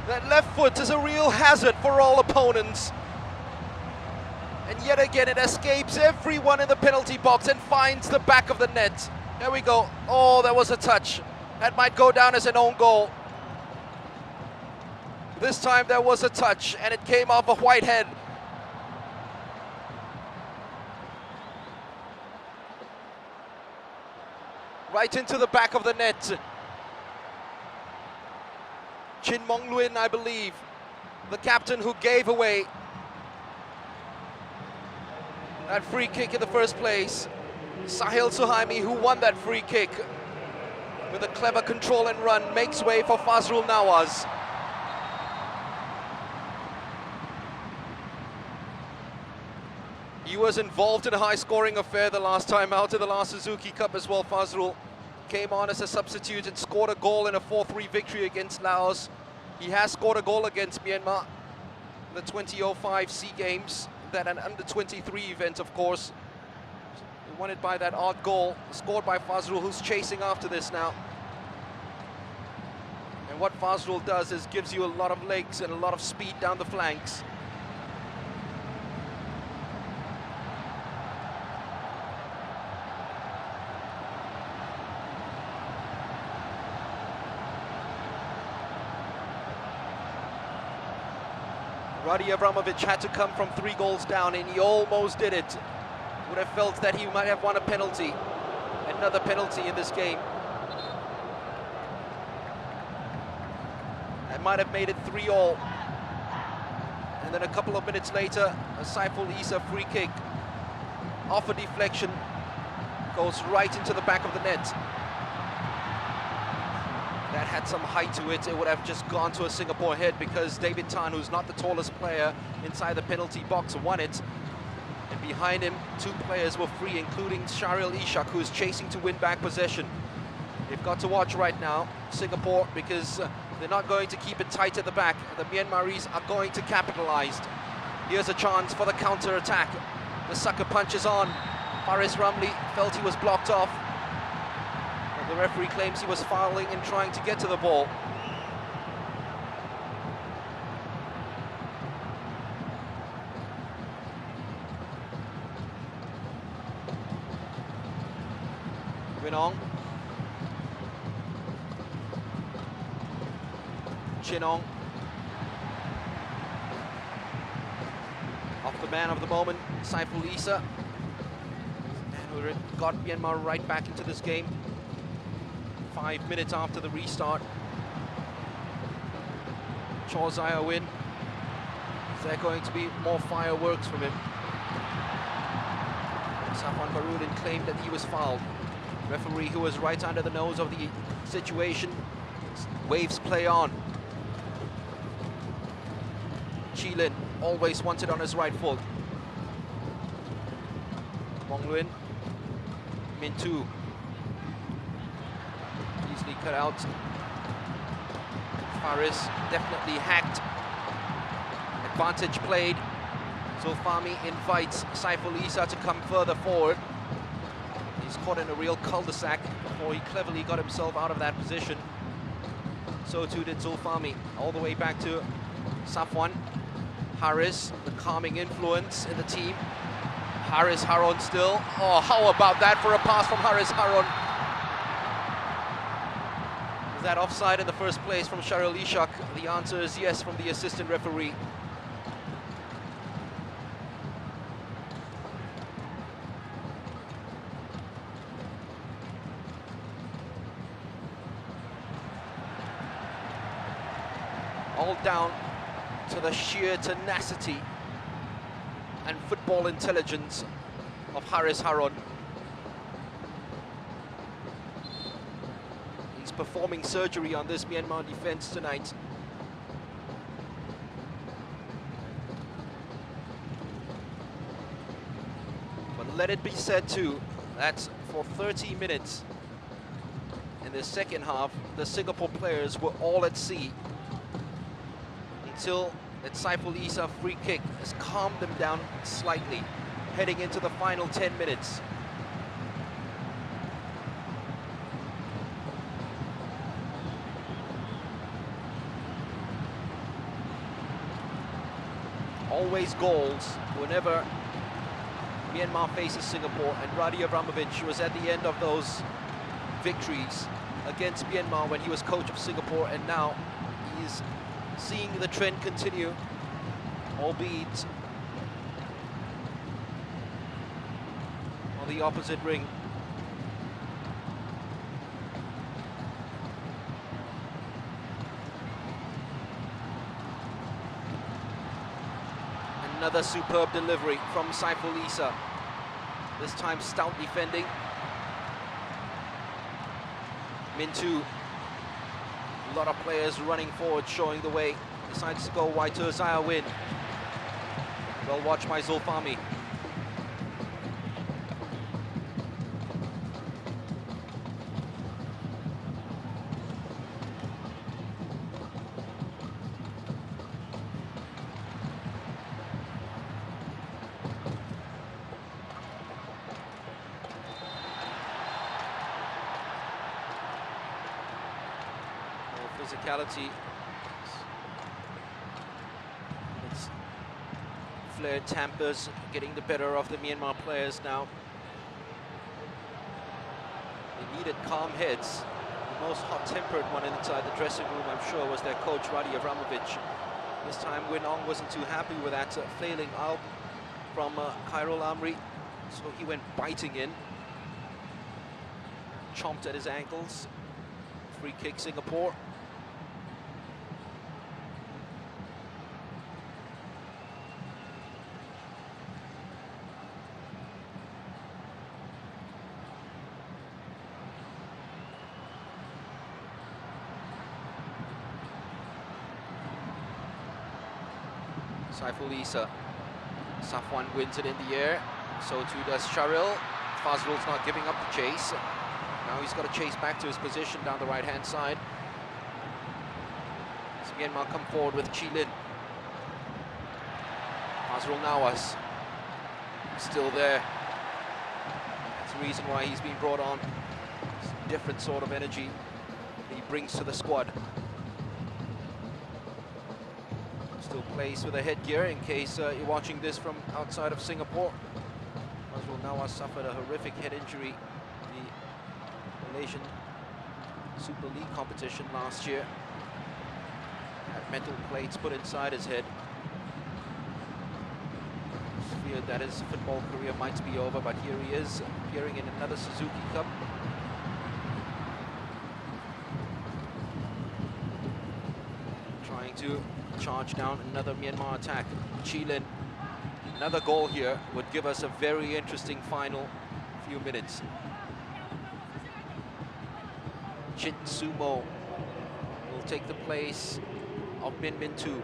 That left foot is a real hazard for all opponents. And yet again it escapes everyone in the penalty box and finds the back of the net. There we go. Oh, there was a touch. That might go down as an own goal. This time there was a touch and it came off a white head. Right into the back of the net. Chin Mong Luin, I believe, the captain who gave away that free kick in the first place. Sahil Suhaimi, who won that free kick with a clever control and run, makes way for Fazrul Nawaz. He was involved in a high-scoring affair the last time out in the last Suzuki Cup as well. Fazrul came on as a substitute and scored a goal in a 4-3 victory against Laos. He has scored a goal against Myanmar in the 2005 SEA Games, that an under-23 event, of course. He won it by that odd goal, scored by Fazrul, who's chasing after this now. And what Fazrul does is gives you a lot of legs and a lot of speed down the flanks. Radi Abramovich had to come from 3 goals down, and he almost did it. Would have felt that he might have won a penalty. Another penalty in this game. That might have made it 3-all. And then a couple of minutes later, a Saiful Issa free kick off a deflection goes right into the back of the net. That had some height to it. It would have just gone to a Singapore head because David Tan, who's not the tallest player inside the penalty box, won it. And behind him, 2 players were free, including Sharil Ishak, who's chasing to win back possession. They've got to watch right now, Singapore, because they're not going to keep it tight at the back. The Myanmaris are going to capitalize. Here's a chance for the counter-attack. The sucker punch is on. Faris Ramli felt he was blocked off. The referee claims he was fouling and trying to get to the ball. Winong. Chinong. Off the man of the moment, Saiful Issa. And we got Myanmar right back into this game. 5 minutes after the restart. Chor Zaya win. Is there going to be more fireworks from him? Safwan Barudin claimed that he was fouled. Referee, who was right under the nose of the situation, waves play on. Chilin always wanted on his right foot. Mong Luin. Min Tu. Easily cut out. Faris definitely hacked. Advantage played. Zulfami invites Saiful Issa to come further forward. He's caught in a real cul-de-sac before he cleverly got himself out of that position. So too did Zulfami. All the way back to Safwan. Haris, the calming influence in the team. Haris Haron still. Oh, how about that for a pass from Haris Haron? Was that offside in the first place from Sharil Ishak? The answer is yes from the assistant referee. All down to the sheer tenacity and football intelligence of Haris Haron. He's performing surgery on this Myanmar defense tonight. But let it be said too, that for 30 minutes in the second half, the Singapore players were all at sea until that Saiful Issa free kick has calmed them down slightly, heading into the final 10 minutes. Always goals whenever Myanmar faces Singapore, and Radi Avramovic was at the end of those victories against Myanmar when he was coach of Singapore, and now he's seeing the trend continue, albeit on the opposite ring. Another superb delivery from Saiful Issa. This time stout defending. Mintu. A lot of players running forward, showing the way. Decides to go wide to Zaya Win. Well watched by Zulfami. Physicality. It's flared tampers getting the better of the Myanmar players now. They needed calm heads. The most hot-tempered one inside the dressing room, I'm sure, was their coach, Radi Avramovic. This time, Win Ong wasn't too happy with that flailing out from Khairul Amri, so he went biting in. Chomped at his ankles. Free kick, Singapore. Saiful Issa. Safwan wins it in the air. So too does Sharil. Fazrul's not giving up the chase. Now he's got to chase back to his position down the right-hand side. So Myanmar come forward with Chilin. Fazrul Nawas. Still there. That's the reason why he's been brought on. It's a different sort of energy that he brings to the squad. Still plays with a headgear in case you're watching this from outside of Singapore. Fazrul Nawas suffered a horrific head injury in the Malaysian Super League competition last year. Had metal plates put inside his head. Feared that his football career might be over, but here he is, appearing in another Suzuki Cup. Trying to charge down another Myanmar attack. Chilin, another goal here would give us a very interesting final few minutes. Chit Sumo will take the place of Min Min Tu.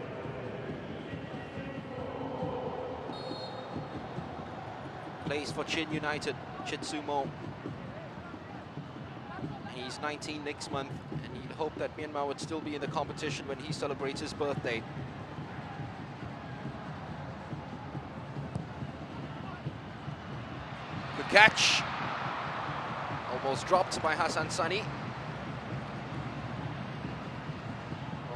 Plays for Chin United, Chit Sumo. He's 19 next month, and he'd hope that Myanmar would still be in the competition when he celebrates his birthday. Good catch. Almost dropped by Hassan Sani.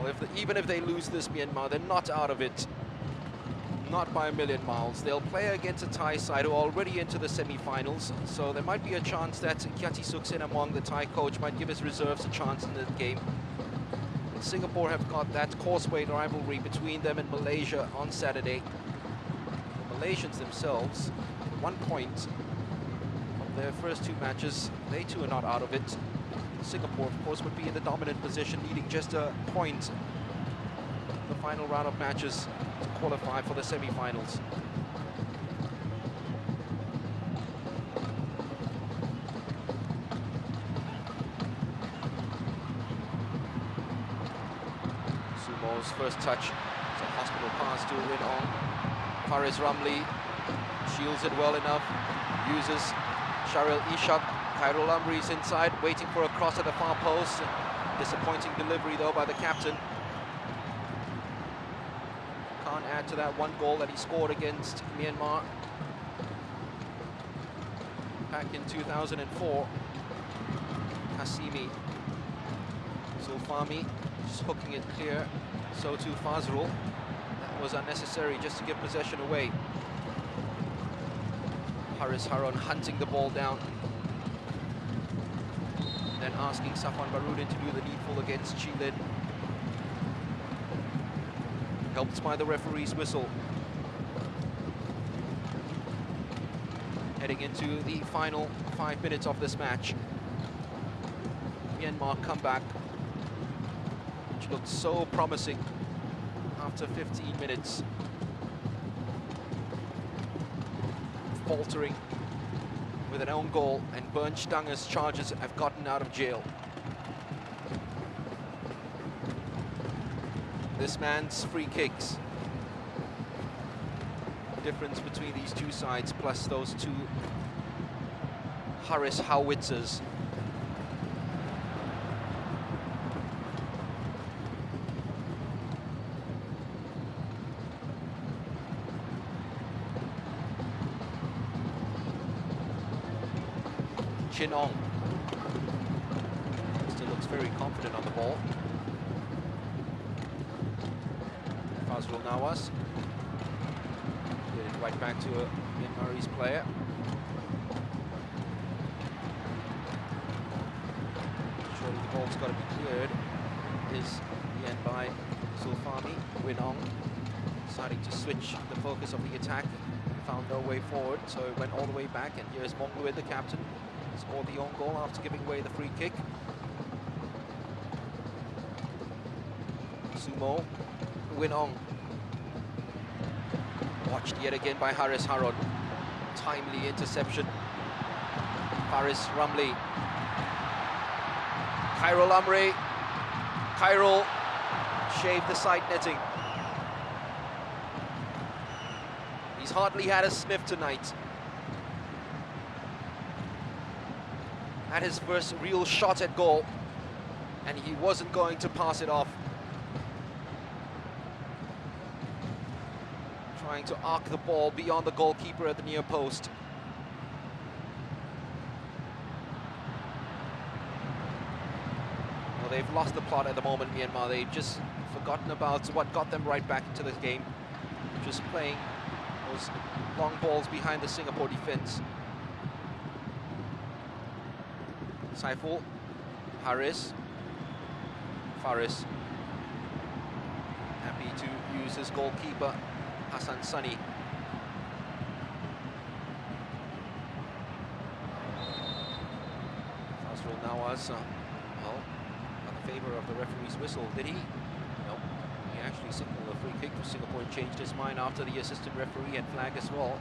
Well, even if they lose this Myanmar, they're not out of it. Not by a million miles. They'll play against a Thai side who are already into the semi-finals, so there might be a chance that Kyati Suksin Among, the Thai coach, might give his reserves a chance in the game. Singapore have got that causeway rivalry between them and Malaysia on Saturday. The Malaysians themselves, 1 point of their first 2 matches. They too are not out of it. Singapore, of course, would be in the dominant position, needing just a point the final round of matches to qualify for the semi-finals. Sumo's first touch. It's a hospital pass to Win On. Faris Ramli shields it well enough. Uses Sharil Ishak. Khairul Amri's inside, waiting for a cross at the far post. Disappointing delivery though by the captain. Can't add to that one goal that he scored against Myanmar back in 2004. Hasimi, Zulfami just hooking it clear, so too Fazrul. That was unnecessary just to give possession away. Haris Haron hunting the ball down, then asking Safwan Barudin to do the needful against Chilin. Helped by the referee's whistle. Heading into the final 5 minutes of this match. Myanmar comeback, which looked so promising after 15 minutes. Faltering with an own goal, and Bernstanger's charges have gotten out of jail. This man's free kicks. Difference between these two sides, plus those two Harris howitzers. Chin Ong still looks very confident on the ball. Fazrul Nawas get it right back to a Myanmarese player. Surely the ball's got to be cleared. Is the end by Zulfami. Win Ong deciding to switch the focus of the attack. Found no way forward, so it went all the way back, and here's Mongluin, the captain. Scored the own goal after giving away the free kick. Sumo, Win Ong. Watched yet again by Haris Haron. Timely interception. Faris Ramli. Khairul Amri. Khairul shaved the side netting. He's hardly had a sniff tonight. Had his first real shot at goal, and he wasn't going to pass it off. Trying to arc the ball beyond the goalkeeper at the near post. Well, they've lost the plot at the moment, Myanmar. They've just forgotten about what got them right back into the game. Just playing those long balls behind the Singapore defense. Saiful, Haris, Faris, happy to use his goalkeeper, Hassan Sani. Fazrul Nawaz, well, in favor of the referee's whistle, did he? No, he actually signaled a free kick to Singapore and changed his mind after the assistant referee and flag as well.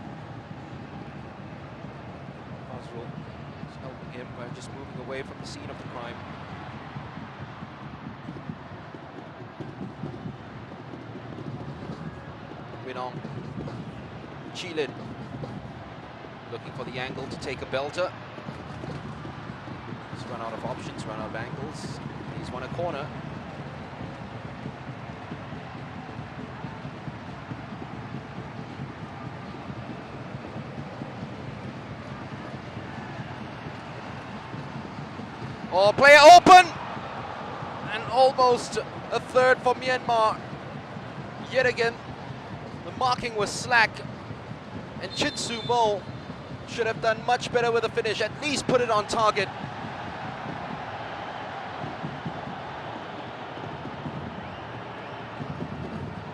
Fazrul helping him by just moving away from the scene of the crime. Winong. Chilin looking for the angle to take a belter. He's run out of options, run out of angles. He's won a corner. Oh, player open! And almost a third for Myanmar. Yet again, the marking was slack. And Chitsu Mo should have done much better with the finish, at least put it on target.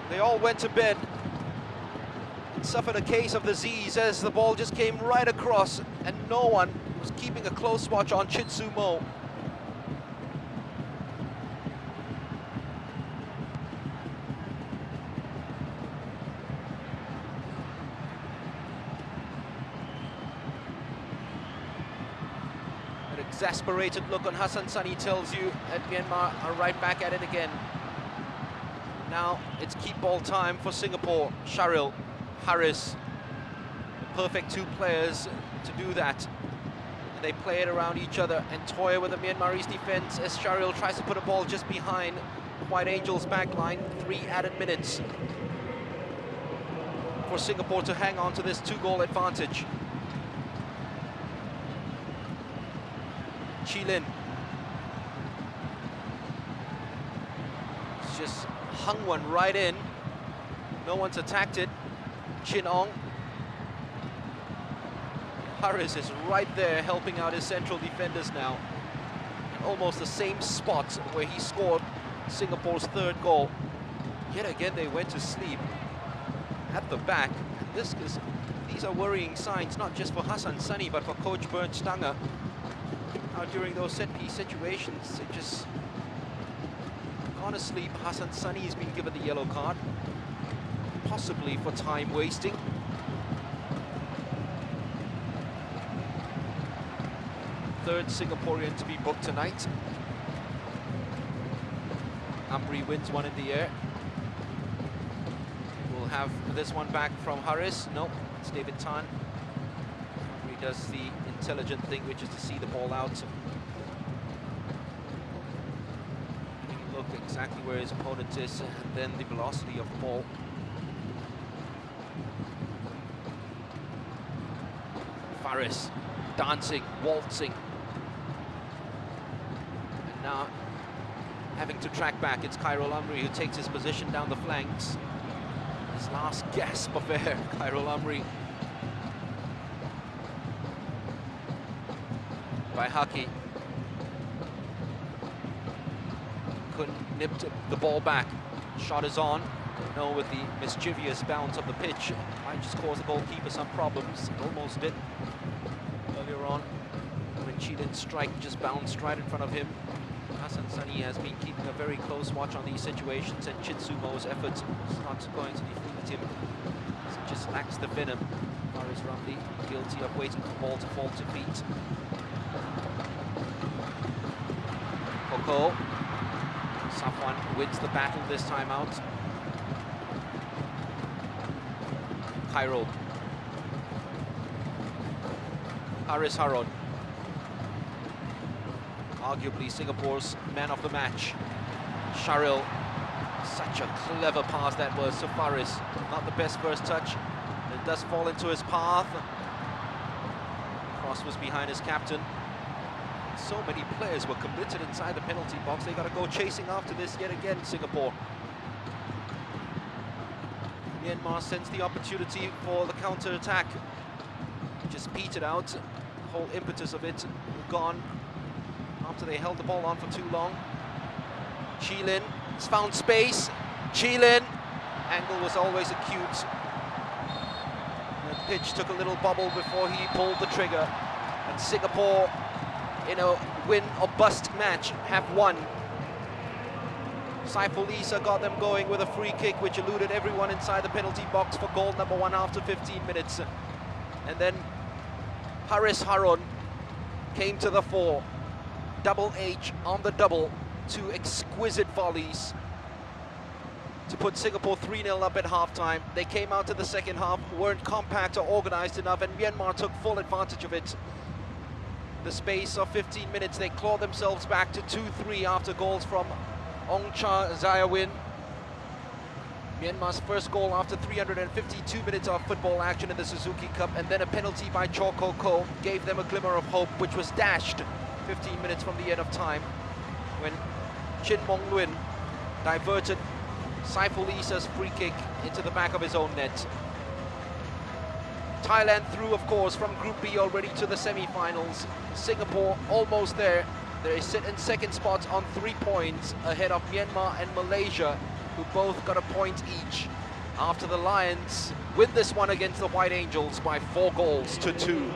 They all went to bed and suffered a case of disease as the ball just came right across and no one was keeping a close watch on Chitsu Mo. Exasperated look on Hassan Sani tells you that Myanmar are right back at it again. Now it's keep ball time for Singapore. Sharil, Harris, the perfect two players to do that. They play it around each other and toy with the Myanmarese defense as Sharil tries to put a ball just behind White Angels' back line. 3 added minutes for Singapore to hang on to this 2-goal advantage. Chilin just hung one right in. No one's attacked it. Chin Ong. Harris is right there helping out his central defenders now. Almost the same spot where he scored Singapore's 3rd goal. Yet again they went to sleep at the back. These are worrying signs, not just for Hassan Sunny but for coach Bernd Stange. Now during those set-piece situations, they just gone asleep. Hassan Sunny has been given the yellow card, possibly for time wasting. Third Singaporean to be booked tonight. Amri wins one in the air. We'll have this one back from Harris. Nope, it's David Tan. Amri does the intelligent thing, which is to see the ball out. Look exactly where his opponent is, and then the velocity of the ball. Faris dancing, waltzing. And now having to track back, it's Khairul Amri who takes his position down the flanks. His last gasp of air, Khairul Amri. By Haki. Couldn't nip the ball back. Shot is on. No, with the mischievous bounce of the pitch, might just cause the goalkeeper some problems. It almost did earlier on when Chilin's strike just bounced right in front of him. Hassan Sunny has been keeping a very close watch on these situations, and Chitsumo's effort is not going to defeat him. He just lacks the venom. Faris Ramli guilty of waiting for the ball to fall to feet. Koko. Safwan wins the battle this time out. Khairul. Haris Harun. Arguably Singapore's man of the match. Sharil. Such a clever pass that was to Faris. Not the best first touch. It does fall into his path. Cross was behind his captain. So many players were committed inside the penalty box. They got to go chasing after this yet again, Singapore. Myanmar sends the opportunity for the counter-attack. Just petered out. The whole impetus of it gone after they held the ball on for too long. Chilin has found space. Chilin. Angle was always acute. The pitch took a little bubble before he pulled the trigger. And Singapore, in a win or bust match, have won. Saiful Issa got them going with a free kick which eluded everyone inside the penalty box for goal number 1 after 15 minutes. And then Haris Harun came to the fore. Double H on the double. 2 exquisite volleys to put Singapore 3-0 up at halftime. They came out to the second half, weren't compact or organized enough, and Myanmar took full advantage of it. The space of 15 minutes, they clawed themselves back to 2-3 after goals from Ong Cha Zayawin. Myanmar's first goal after 352 minutes of football action in the Suzuki Cup, and then a penalty by Cho Ko gave them a glimmer of hope, which was dashed 15 minutes from the end of time when Chin Mong Luin diverted Saiful Issa's free kick into the back of his own net. Thailand through, of course, from Group B already to the semi-finals. Singapore almost there. They sit in second spot on 3 points ahead of Myanmar and Malaysia, who both got a point each after the Lions win this one against the White Angels by 4 goals to 2.